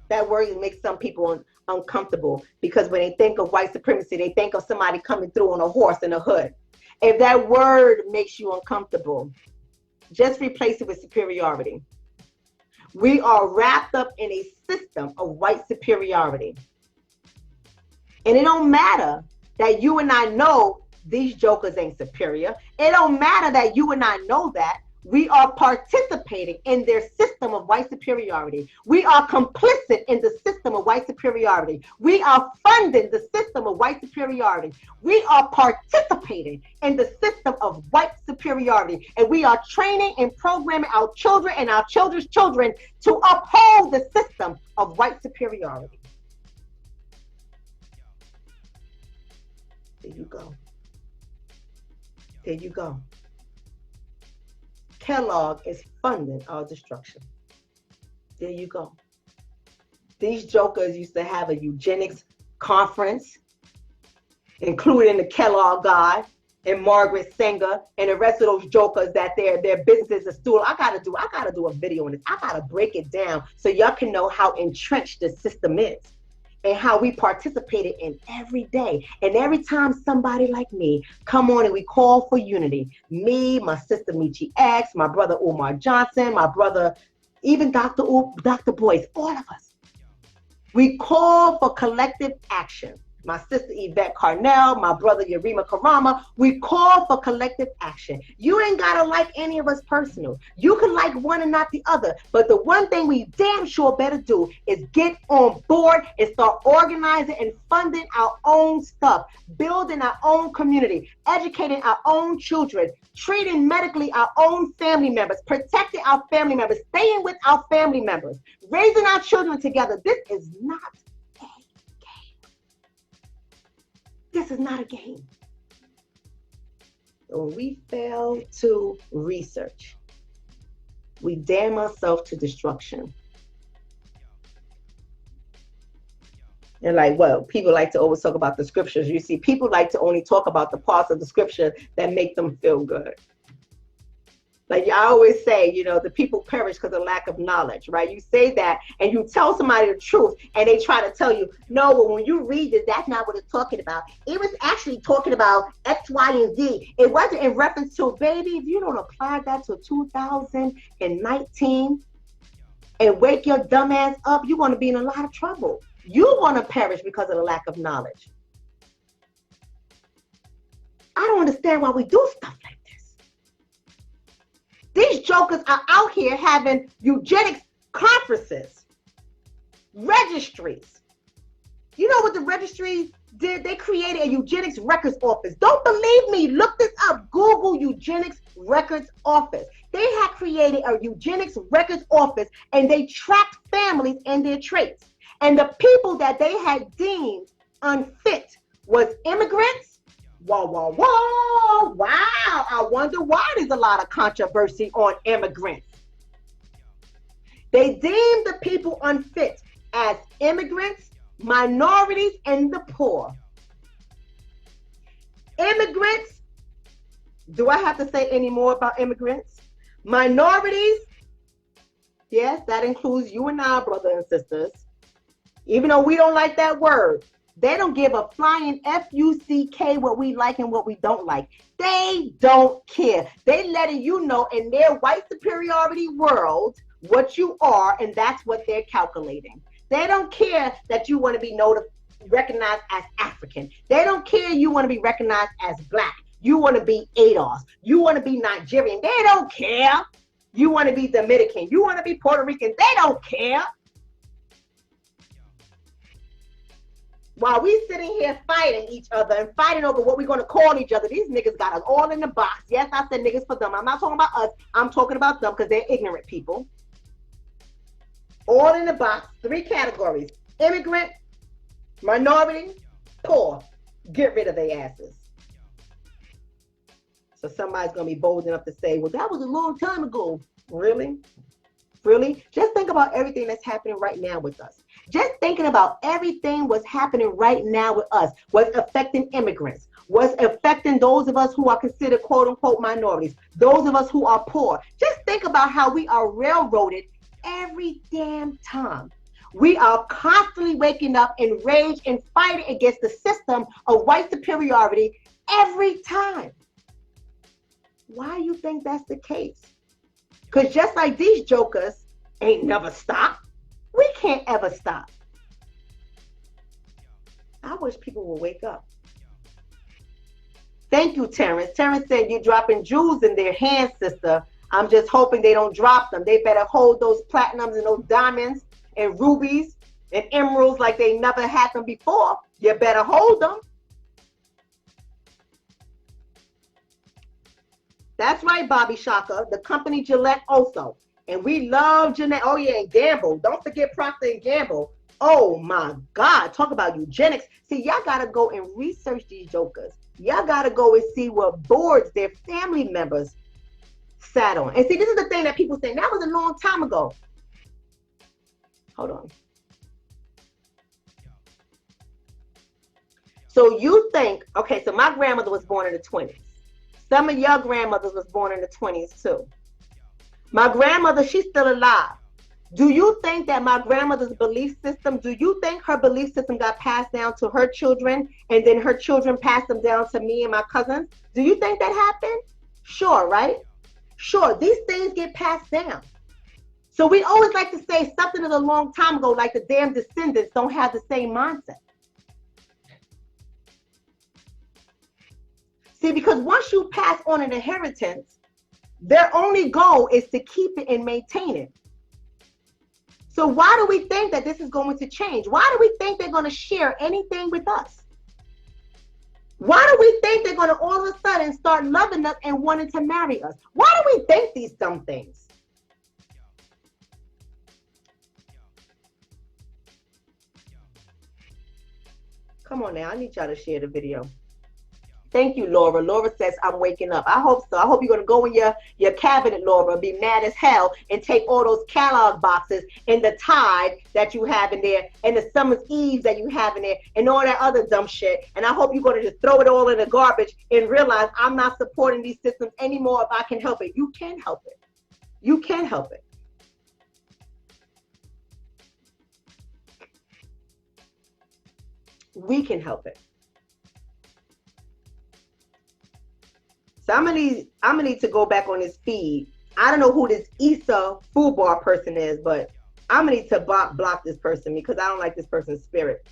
That word makes some people uncomfortable, because when they think of white supremacy, they think of somebody coming through on a horse in a hood. If that word makes you uncomfortable, just replace it with superiority. We are wrapped up in a system of white superiority. And it don't matter that you and I know these jokers ain't superior. It don't matter that you and I know that. We are participating in their system of white superiority. We are complicit in the system of white superiority. We are funding the system of white superiority. We are participating in the system of white superiority. And we are training and programming our children and our children's children to uphold the system of white superiority. There you go. There you go. Kellogg is funding our destruction. There you go. These jokers used to have a eugenics conference, including the Kellogg guy and Margaret Sanger and the rest of those jokers that their business is a stool. I gotta do a video on this. I gotta break it down so y'all can know how entrenched the system is and how we participated in every day. And every time somebody like me come on and we call for unity, me, my sister Michi X, my brother Umar Johnson, my brother, even Dr. Boyce, all of us, we call for collective action. my sister Yvette Carnell, my brother Yarima Karama. We call for collective action. You ain't gotta like any of us personal. You can like one and not the other. But the one thing we damn sure better do is get on board and start organizing and funding our own stuff, building our own community, educating our own children, treating medically our own family members, protecting our family members, staying with our family members, raising our children together. This is not a game. This is not a game. When we fail to research, we damn ourselves to destruction. And like, well, people like to always talk about the scriptures. You see, people like to only talk about the parts of the scripture that make them feel good. Like I always say, you know, the people perish because of lack of knowledge, right? You say that and you tell somebody the truth and they try to tell you, no, well, when you read it, that's not what it's talking about. It was actually talking about X, Y, and Z. It wasn't in reference to, baby, if you don't apply that to 2019 and wake your dumb ass up, you're going to be in a lot of trouble. You're going to perish because of the lack of knowledge. I don't understand why we do stuff like this. These jokers are out here having eugenics conferences, registries. You know what the registry did? They created a eugenics records office. Don't believe me. Look this up. Google eugenics records office. They had created a eugenics records office and they tracked families and their traits. And the people that they had deemed unfit was immigrants. Whoa, whoa, whoa. Wow. I wonder why there's a lot of controversy on immigrants. They deemed the people unfit as immigrants, minorities, and the poor. Immigrants, do I have to say any more about immigrants? Minorities, yes, that includes you and I, brothers and sisters. Even though we don't like that word, they don't give a flying F-U-C-K what we like and what we don't like. They don't care. They letting you know in their white superiority world what you are, and that's what they're calculating. They don't care that you want to be recognized as African. They don't care you want to be recognized as Black. You want to be ADOS. You want to be Nigerian. They don't care. You want to be Dominican. You want to be Puerto Rican. They don't care. While we sitting here fighting each other and fighting over what we're going to call each other, these niggas got us all in the box. Yes, I said niggas for them. I'm not talking about us. I'm talking about them because they're ignorant people. All in the box, 3 categories. Immigrant, minority, poor. Get rid of their asses. So somebody's going to be bold enough to say, well, that was a long time ago. Really? Really? Just think about everything that's happening right now with us. Just thinking about everything what's happening right now with us, what's affecting immigrants, what's affecting those of us who are considered quote unquote minorities, those of us who are poor. Just think about how we are railroaded every damn time. We are constantly waking up enraged and fighting against the system of white superiority every time. Why do you think that's the case? Because just like these jokers ain't never stopped, we can't ever stop. I wish people would wake up. Thank you, Terrence. Terrence said you're dropping jewels in their hands, sister. I'm just hoping they don't drop them. They better hold those platinums and those diamonds and rubies and emeralds like they never had them before. You better hold them. That's right, Bobby Shaka. The company Gillette also. And we love Jeanette. Oh, yeah, and Gamble. Don't forget Procter & Gamble. Oh, my God. Talk about eugenics. See, y'all got to go and research these jokers. Y'all got to go and see what boards their family members sat on. And see, this is the thing that people say. That was a long time ago. Hold on. So you think, okay, so my grandmother was born in the 20s. Some of your grandmothers was born in the 20s too. My grandmother, she's still alive. Do you think that my grandmother's belief system, do you think her belief system got passed down to her children and then her children passed them down to me and my cousins? Do you think that happened? Sure, right? Sure, these things get passed down. So we always like to say something is a long time ago, like the damn descendants don't have the same mindset. See, because once you pass on an inheritance, their only goal is to keep it and maintain it. So why do we think that this is going to change? Why do we think they're going to share anything with us? Why do we think they're going to all of a sudden start loving us and wanting to marry us? Why do we think these dumb things? Come on now, I need y'all to share the video. Thank you, Laura. Laura says, I'm waking up. I hope so. I hope you're going to go in your cabinet, Laura, be mad as hell and take all those Kellogg boxes and the Tide that you have in there and the Summer's Eves that you have in there and all that other dumb shit. And I hope you're going to just throw it all in the garbage and realize I'm not supporting these systems anymore if I can help it. You can help it. You can help it. We can help it. So I'm gonna need to go back on this feed. I don't know who this Issa food bar person is, but I'm gonna need to block this person because I don't like this person's spirit.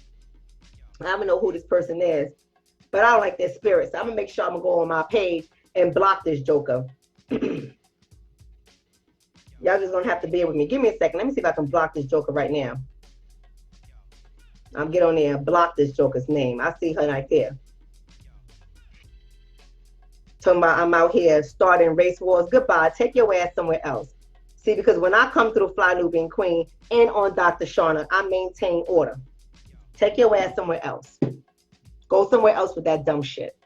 I don't know who this person is, but I don't like their spirit. So I'm gonna make sure I'm gonna go on my page and block this joker. Y'all just gonna have to bear with me. Give me a second. Let me see if I can block this joker right now. I'll get on there and block this joker's name. I see her right there. Talking about I'm out here starting race wars. Goodbye. Take your ass somewhere else. See, because when I come through Fly Nubian Queen and on Dr. Shonna, I maintain order. Take your ass somewhere else. Go somewhere else with that dumb shit.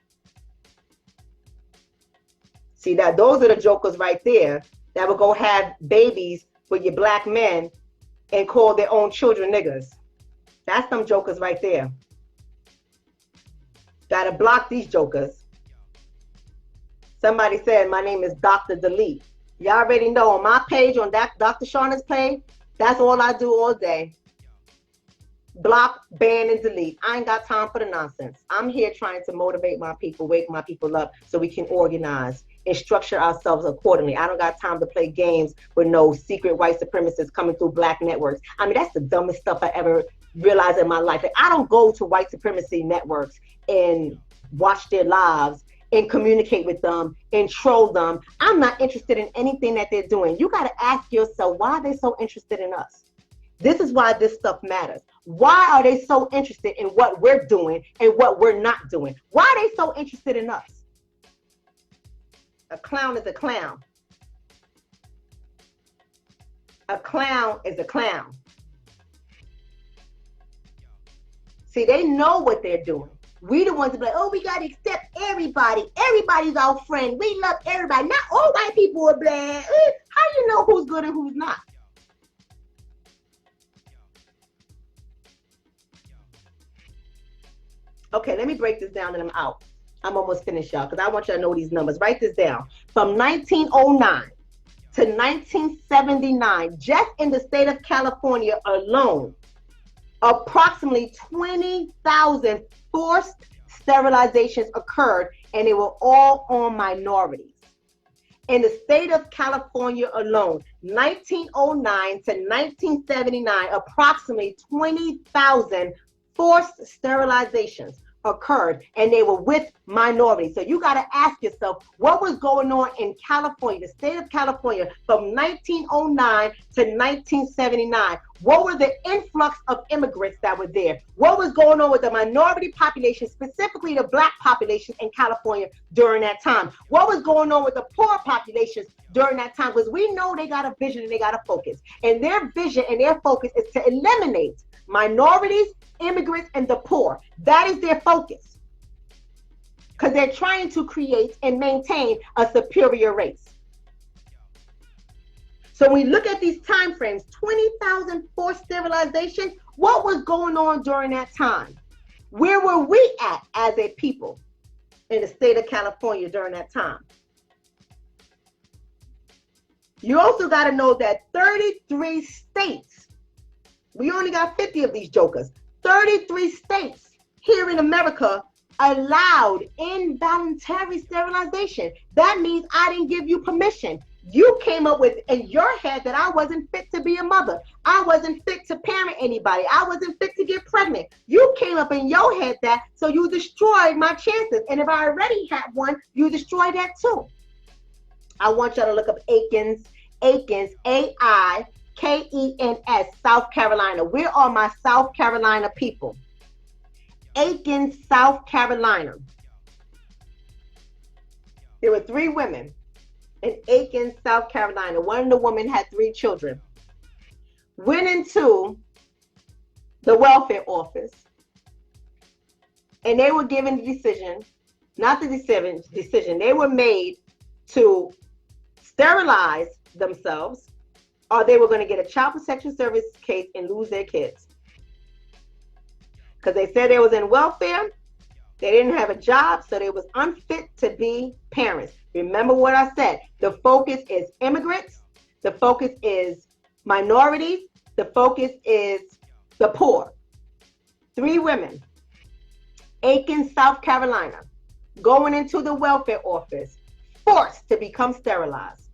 See, that those are the jokers right there that will go have babies with your black men and call their own children niggas. That's some jokers right there. Gotta block these jokers. Somebody said my name is Dr. Delete. Y'all already know on my page, on that Dr. Shonna's page, that's all I do all day. Block, ban, and delete. I ain't got time for the nonsense. I'm here trying to motivate my people, wake my people up so we can organize and structure ourselves accordingly. I don't got time to play games with no secret white supremacists coming through black networks. I mean, that's the dumbest stuff I ever realized in my life. Like, I don't go to white supremacy networks and watch their lives and communicate with them and troll them. I'm not interested in anything that they're doing. You got to ask yourself, why are they so interested in us? This is why this stuff matters. Why are they so interested in what we're doing and what we're not doing? Why are they so interested in us? A clown is a clown. A clown is a clown. See, they know what they're doing. We the ones that be like, oh, we got to accept everybody. Everybody's our friend. We love everybody. Not all white people are bad. How you know who's good and who's not? Okay, let me break this down and I'm out. I'm almost finished, y'all, because I want y'all to know these numbers. Write this down. From 1909 to 1979, just in the state of California alone, approximately 20,000 forced sterilizations occurred, and they were all on minorities. In the state of California alone, 1909 to 1979, approximately 20,000 forced sterilizations occurred, and they were with minorities. So you got to ask yourself, what was going on in California, the state of California, from 1909 to 1979? What were the influx of immigrants that were there? What was going on with the minority population, specifically the black population in California during that time? What was going on with the poor populations during that time? Because we know they got a vision and they got a focus. And their vision and their focus is to eliminate minorities, immigrants, and the poor. That is their focus. Because they're trying to create and maintain a superior race. So when we look at these time frames, 20,000 forced sterilization, what was going on during that time? Where were we at as a people in the state of California during that time? You also got to know that 33 states, we only got 50 of these jokers, 33 states here in America allowed involuntary sterilization. That means I didn't give you permission. You came up with in your head that I wasn't fit to be a mother. I wasn't fit to parent anybody. I wasn't fit to get pregnant. You came up in your head that, so you destroyed my chances. And if I already had one, you destroyed that too. I want y'all to look up Aikens, Aikens, South Carolina. Where are my South Carolina people? Aikens, South Carolina. There were 3 women in Aikens, South Carolina. One of the women had 3 children. Went into the welfare office, and they were given the decision, not the decision, they were made to sterilize themselves, or they were going to get a child protection service case and lose their kids. Because they said they was in welfare, they didn't have a job, so they was unfit to be parents. Remember what I said. The focus is immigrants. The focus is minorities. The focus is the poor. 3 women, Aiken, South Carolina, going into the welfare office, forced to become sterilized.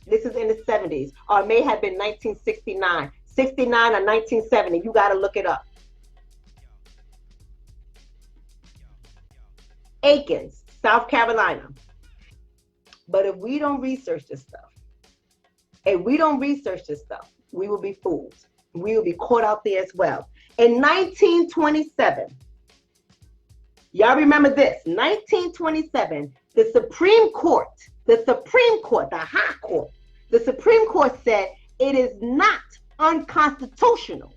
This is in the 70s, or it may have been 1969, 69 or 1970. You got to look it up. Aikens, South Carolina. But if we don't research this stuff, we will be fooled. We will be caught out there as well. In 1927, y'all remember this, 1927, the Supreme Court, the High Court, the Supreme Court said it is not unconstitutional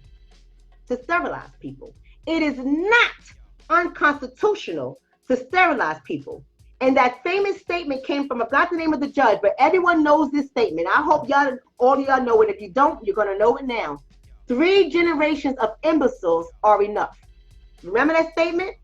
to sterilize people. It is not unconstitutional to sterilize people. And that famous statement came from, I forgot the name of the judge, but everyone knows this statement. I hope y'all, all of y'all know it. If you don't, you're going to know it now. 3 generations of imbeciles are enough. Remember that statement?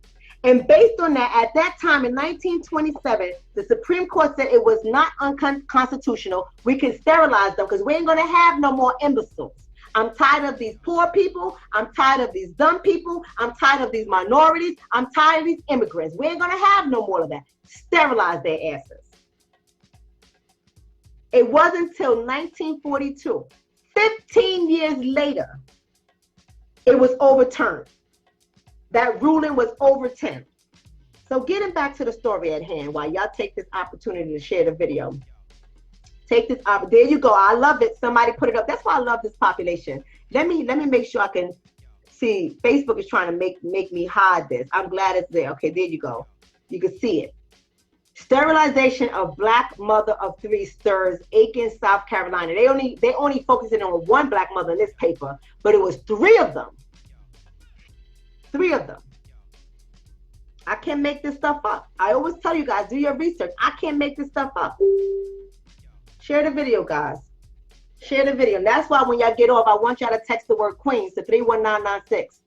And based on that, at that time in 1927, the Supreme Court said it was not unconstitutional. We can sterilize them because we ain't going to have no more imbeciles. I'm tired of these poor people. I'm tired of these dumb people. I'm tired of these minorities. I'm tired of these immigrants. We ain't going to have no more of that. Sterilize their asses. It wasn't until 1942, 15 years later, it was overturned. That ruling was overturned. So getting back to the story at hand, while y'all take this opportunity to share the video. Take this up. There you go. I love it. Somebody put it up. That's why I love this population. Let me make sure I can see. Facebook is trying to make me hide this. I'm glad it's there. Okay, there you go. You can see it. Sterilization of Black mother of 3 stirs Aiken, South Carolina. They only focusing on 1 Black mother in this paper, but it was 3 of them. 3 of them. I can't make this stuff up. I always tell you guys, do your research. I can't make this stuff up. Share the video, guys. Share the video. And that's why when y'all get off, I want y'all to text the word Queens to 31996.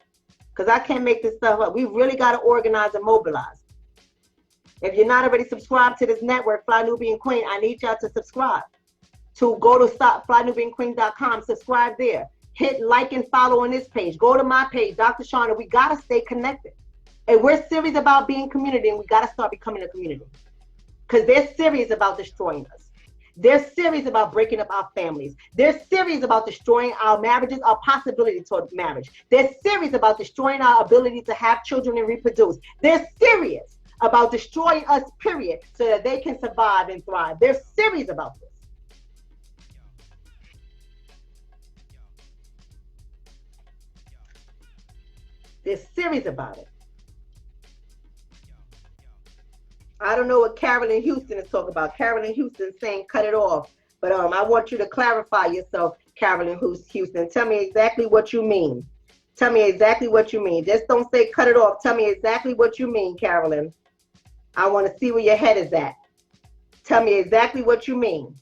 Because I can't make this stuff up. We really got to organize and mobilize. If you're not already subscribed to this network, Fly Nubian Queen, I need y'all to subscribe. To go to flynubianqueen.com, subscribe there. Hit like and follow on this page. Go to my page, Dr. Shonna. We got to stay connected. And we're serious about being community, and we got to start becoming a community. Because they're serious about destroying us. They're serious about breaking up our families. They're serious about destroying our marriages, our possibility toward marriage. They're serious about destroying our ability to have children and reproduce. They're serious about destroying us, period, so that they can survive and thrive. They're serious about this. They're serious about it. I don't know what Carolyn Houston is talking about. Carolyn Houston saying cut it off. But I want you to clarify yourself, Carolyn Houston. Tell me exactly what you mean. Tell me exactly what you mean. Just don't say cut it off. Tell me exactly what you mean, Carolyn. I want to see where your head is at. Tell me exactly what you mean.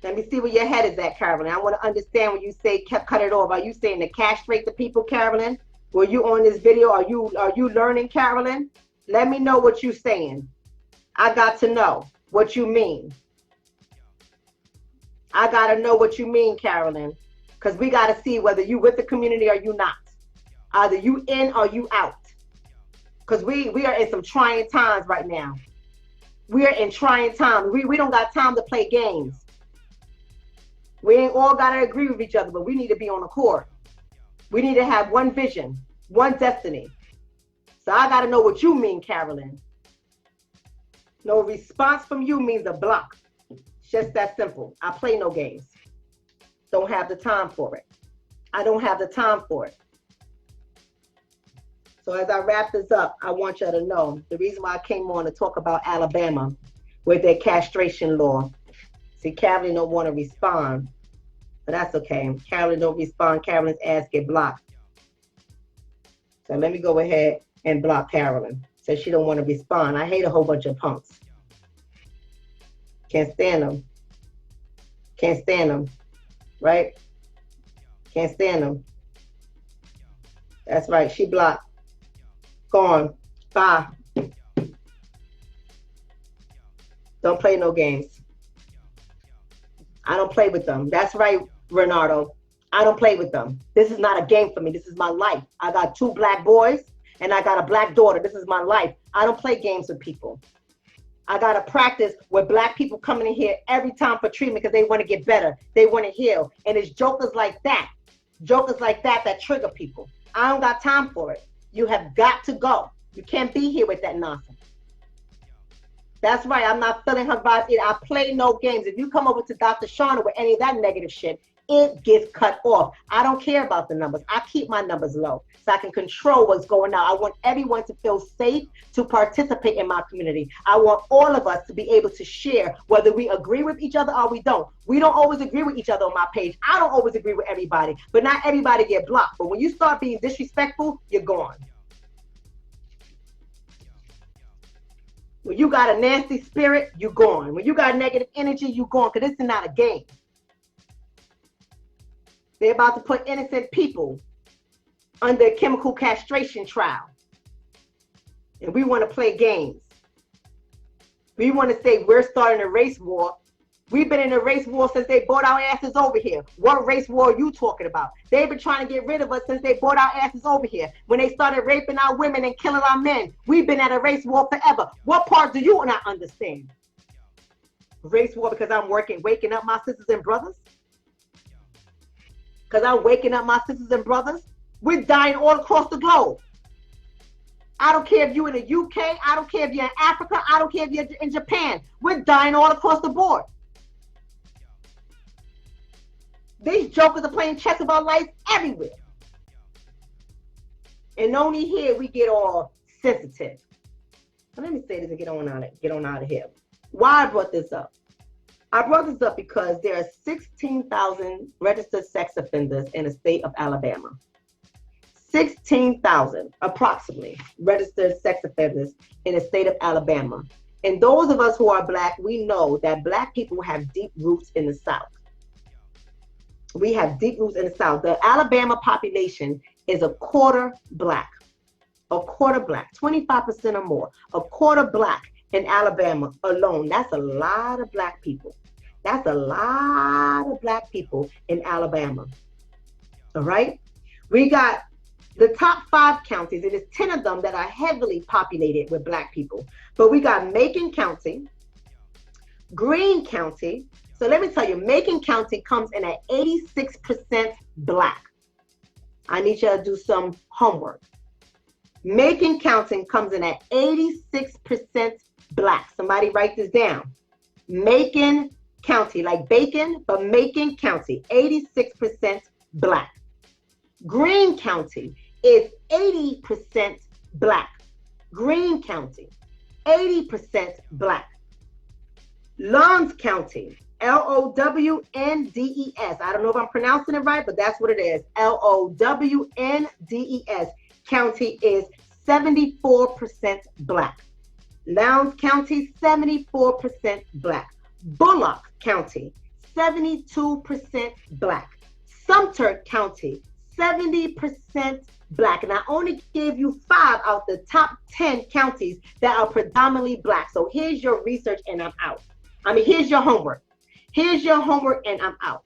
Let me see where your head is at, Carolyn. I want to understand when you say cut it off. Are you saying to castrate the people, Carolyn? Were you on this video? Are you learning, Carolyn? Let me know what you're saying. I got to know what you mean. I got to know what you mean, Carolyn, because we got to see whether you with the community or you not. Either you in or you out. Because we are in some trying times right now. We are in trying times. We don't got time to play games. We ain't all got to agree with each other, but we need to be on accord. We need to have one vision, one destiny. So I got to know what you mean, Carolyn. No response from you means a block. It's just that simple. I play no games. Don't have the time for it. I don't have the time for it. So as I wrap this up, I want you to know the reason why I came on to talk about Alabama with their castration law. See, Carolyn don't want to respond, but that's okay. Carolyn don't respond. Carolyn's ass get blocked. So let me go ahead and block Carolyn. Says she don't want to respond. I hate a whole bunch of punks. Can't stand them. Can't stand them. Right? Can't stand them. That's right. She blocked. Gone. Bye. Don't play no games. I don't play with them. That's right, Renardo. I don't play with them. This is not a game for me. This is my life. I got 2 black boys and I got a black daughter. This is my life. I don't play games with people. I got to practice with black people coming in here every time for treatment because they want to get better. They want to heal. And it's jokers like that that trigger people. I don't got time for it. You have got to go. You can't be here with that nonsense. That's right. I'm not feeling her vibes either. I play no games. If you come over to Dr. Shonna with any of that negative shit, it gets cut off. I don't care about the numbers. I keep my numbers low so I can control what's going on. I want everyone to feel safe to participate in my community. I want all of us to be able to share, whether we agree with each other or we don't. We don't always agree with each other on my page. I don't always agree with everybody, but not everybody get blocked. But when you start being disrespectful, you're gone. When you got a nasty spirit, you're gone. When you got negative energy, you're gone, because this is not a game. They're about to put innocent people under a chemical castration trial. And we want to play games. We want to say we're starting a race war. We've been in a race war since they brought our asses over here. What race war are you talking about? They've been trying to get rid of us since they brought our asses over here. When they started raping our women and killing our men, we've been at a race war forever. What part do you not understand? Race war because I'm waking up my sisters and brothers? Because I'm waking up my sisters and brothers? We're dying all across the globe. I don't care if you're in the UK. I don't care if you're in Africa. I don't care if you're in Japan. We're dying all across the board. These jokers are playing chess with our lives everywhere. And only here we get all sensitive. Now, let me say this and get on out of here. Why I brought this up? I brought this up because there are 16,000 registered sex offenders in the state of Alabama. 16,000 approximately registered sex offenders in the state of Alabama. And those of us who are black, we know that black people have deep roots in the South. We have deep roots in the South. The Alabama population is a quarter black, 25% or more, a quarter black in Alabama alone. That's a lot of black people. That's a lot of black people in Alabama. All right. We got the top 5 counties. It is 10 of them that are heavily populated with black people. But we got Macon County, Greene County. So let me tell you, Macon County comes in at 86% black. I need you to do some homework. Macon County comes in at 86% black. Somebody write this down. Macon County, like bacon, but Macon County, 86% black. Greene County is 80% black. Greene County, 80% black. Lawrence County, Lowndess. I don't know if I'm pronouncing it right, but that's what it is. Lowndess. County is 74% black. Lowndes County, 74% black. Bullock County, 72% black. Sumter County, 70% black. And I only gave you 5 out the top 10 counties that are predominantly black. So here's your research and I'm out. Here's your homework. Here's your homework and I'm out.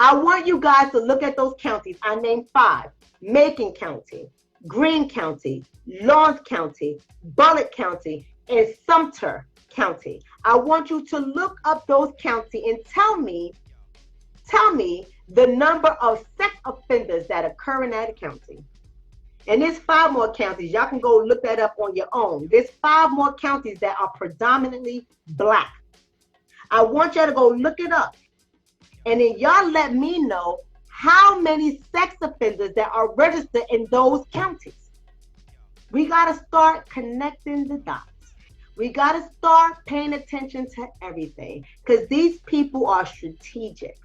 I want you guys to look at those counties. I named 5. Macon County, Greene County, Lawrence County, Bullock County, and Sumter county. I want you to look up those county and tell me the number of sex offenders that occur in that county. And there's 5 more counties. Y'all can go look that up on your own. There's 5 more counties that are predominantly black. I want y'all to go look it up. And then y'all let me know how many sex offenders that are registered in those counties. We got to start connecting the dots. We got to start paying attention to everything, because these people are strategic.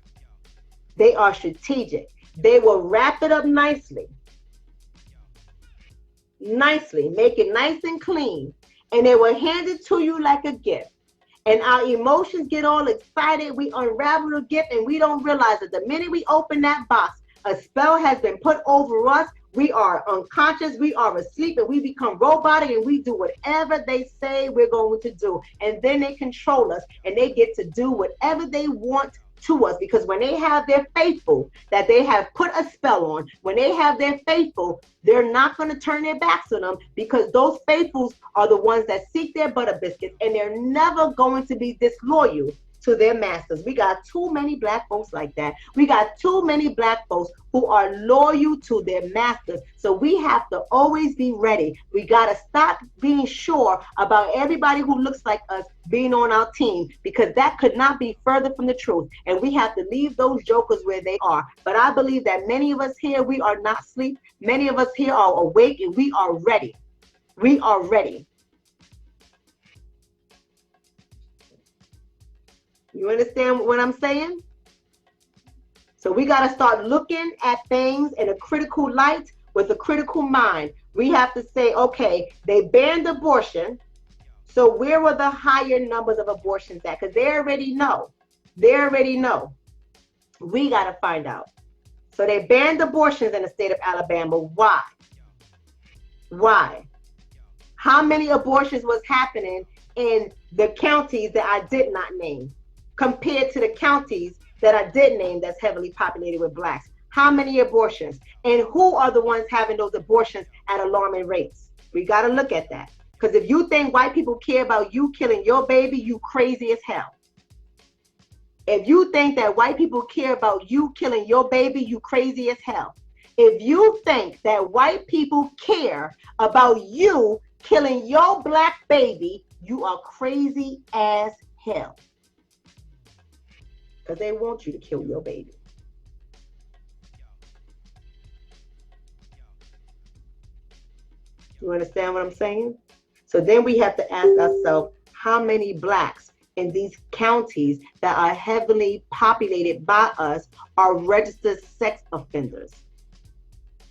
They are strategic. They will wrap it up nicely, make it nice and clean, and they will hand it to you like a gift. And our emotions get all excited. We unravel the gift, and we don't realize that the minute we open that box, a spell has been put over us. We are unconscious, we are asleep, and we become robotic, and we do whatever they say we're going to do. And then they control us, and they get to do whatever they want to us, because when they have their faithful that they have put a spell on, when they have their faithful, they're not going to turn their backs on them, because those faithfuls are the ones that seek their butter biscuits, and they're never going to be disloyal to their masters. We got too many black folks like that. We got too many black folks who are loyal to their masters. So we have to always be ready. We got to stop being sure about everybody who looks like us being on our team, because that could not be further from the truth. And we have to leave those jokers where they are. But I believe that many of us here, we are not asleep. Many of us here are awake, and we are ready. We are ready. You understand what I'm saying? So we got to start looking at things in a critical light with a critical mind. We have to say, okay, they banned abortion. So where were the higher numbers of abortions at? Because they already know. They already know. We got to find out. So they banned abortions in the state of Alabama. Why? Why? How many abortions was happening in the counties that I did not name, compared to the counties that I did name that's heavily populated with blacks? How many abortions? And who are the ones having those abortions at alarming rates? We got to look at that. Because if you think white people care about you killing your baby, you crazy as hell. If you think that white people care about you killing your baby, you crazy as hell. If you think that white people care about you killing your black baby, you are crazy as hell. Because they want you to kill your baby. You understand what I'm saying? So then we have to ask ourselves, how many blacks in these counties that are heavily populated by us are registered sex offenders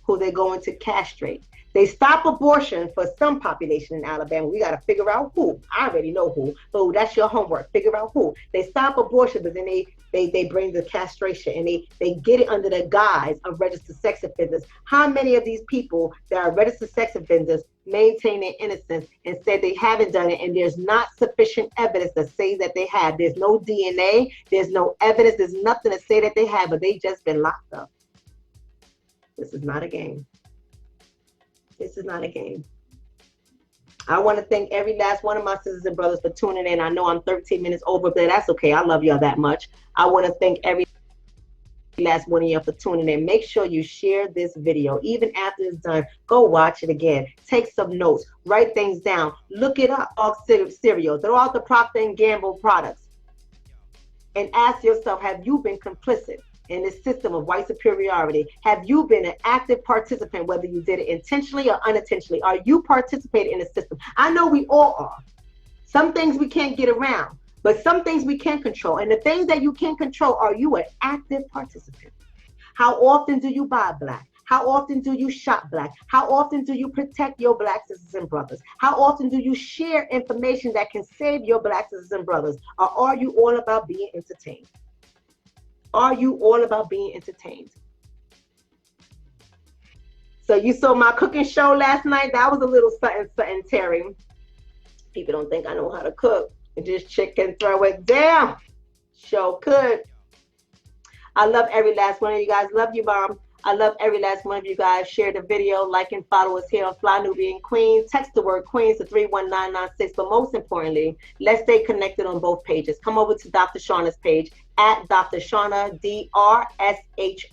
who they're going to castrate? They stop abortion for some population in Alabama. We got to figure out who. I already know who. So that's your homework. Figure out who. They stop abortion, but then they bring the castration, and they get it under the guise of registered sex offenders. How many of these people that are registered sex offenders maintain their innocence and said they haven't done it, and there's not sufficient evidence to say that they have? There's no DNA. There's no evidence. There's nothing to say that they have, but they just been locked up. This is not a game. This is not a game. I want to thank every last one of my sisters and brothers for tuning in. I know I'm 13 minutes over, but that's okay. I love y'all that much. I want to thank every last one of y'all for tuning in. Make sure you share this video. Even after it's done, go watch it again. Take some notes. Write things down. Look it up. All cereal. Throw out the Procter & Gamble products. And ask yourself, have you been complicit in this system of white superiority? Have you been an active participant, whether you did it intentionally or unintentionally? Are you participating in the system? I know we all are. Some things we can't get around, but some things we can control. And the things that you can control, are you an active participant? How often do you buy black? How often do you shop black? How often do you protect your black sisters and brothers? How often do you share information that can save your black sisters and brothers? Or are you all about being entertained? Are you all about being entertained? So you saw my cooking show last night. That was a little something, Terry. People don't think I know how to cook. And just chicken, throw it down. Sure could. I love every last one of you guys. Love you, Mom. I love every last one of you guys. Share the video, like and follow us here on Fly Nubian Queen. Text the word Queens to 31996. But most importantly, let's stay connected on both pages. Come over to Dr. Shonna's page at Dr. Shonna,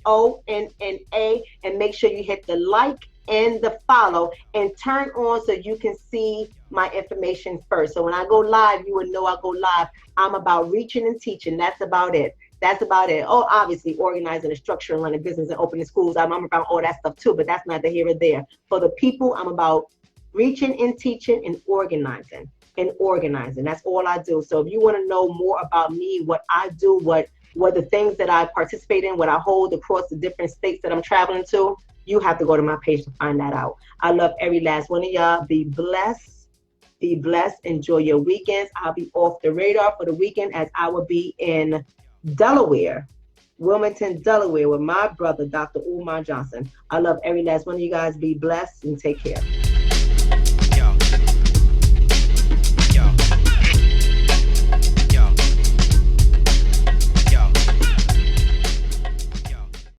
DRSHONNA, and make sure you hit the like and the follow and turn on so you can see my information first. So when I go live, you will know I go live. I'm about reaching and teaching. That's about it. That's about it. Oh, obviously organizing the structure and running business and opening schools. I'm about all that stuff too, but that's neither here or there. For the people, I'm about reaching and teaching and organizing and organizing. That's all I do. So if you want to know more about me, what I do, what the things that I participate in, what I hold across the different states that I'm traveling to, you have to go to my page to find that out. I love every last one of y'all. Be blessed. Be blessed. Enjoy your weekends. I'll be off the radar for the weekend as I will be in Delaware, Wilmington, Delaware, with my brother, Dr. Umar Johnson. I love every last one of you guys. Be blessed and take care.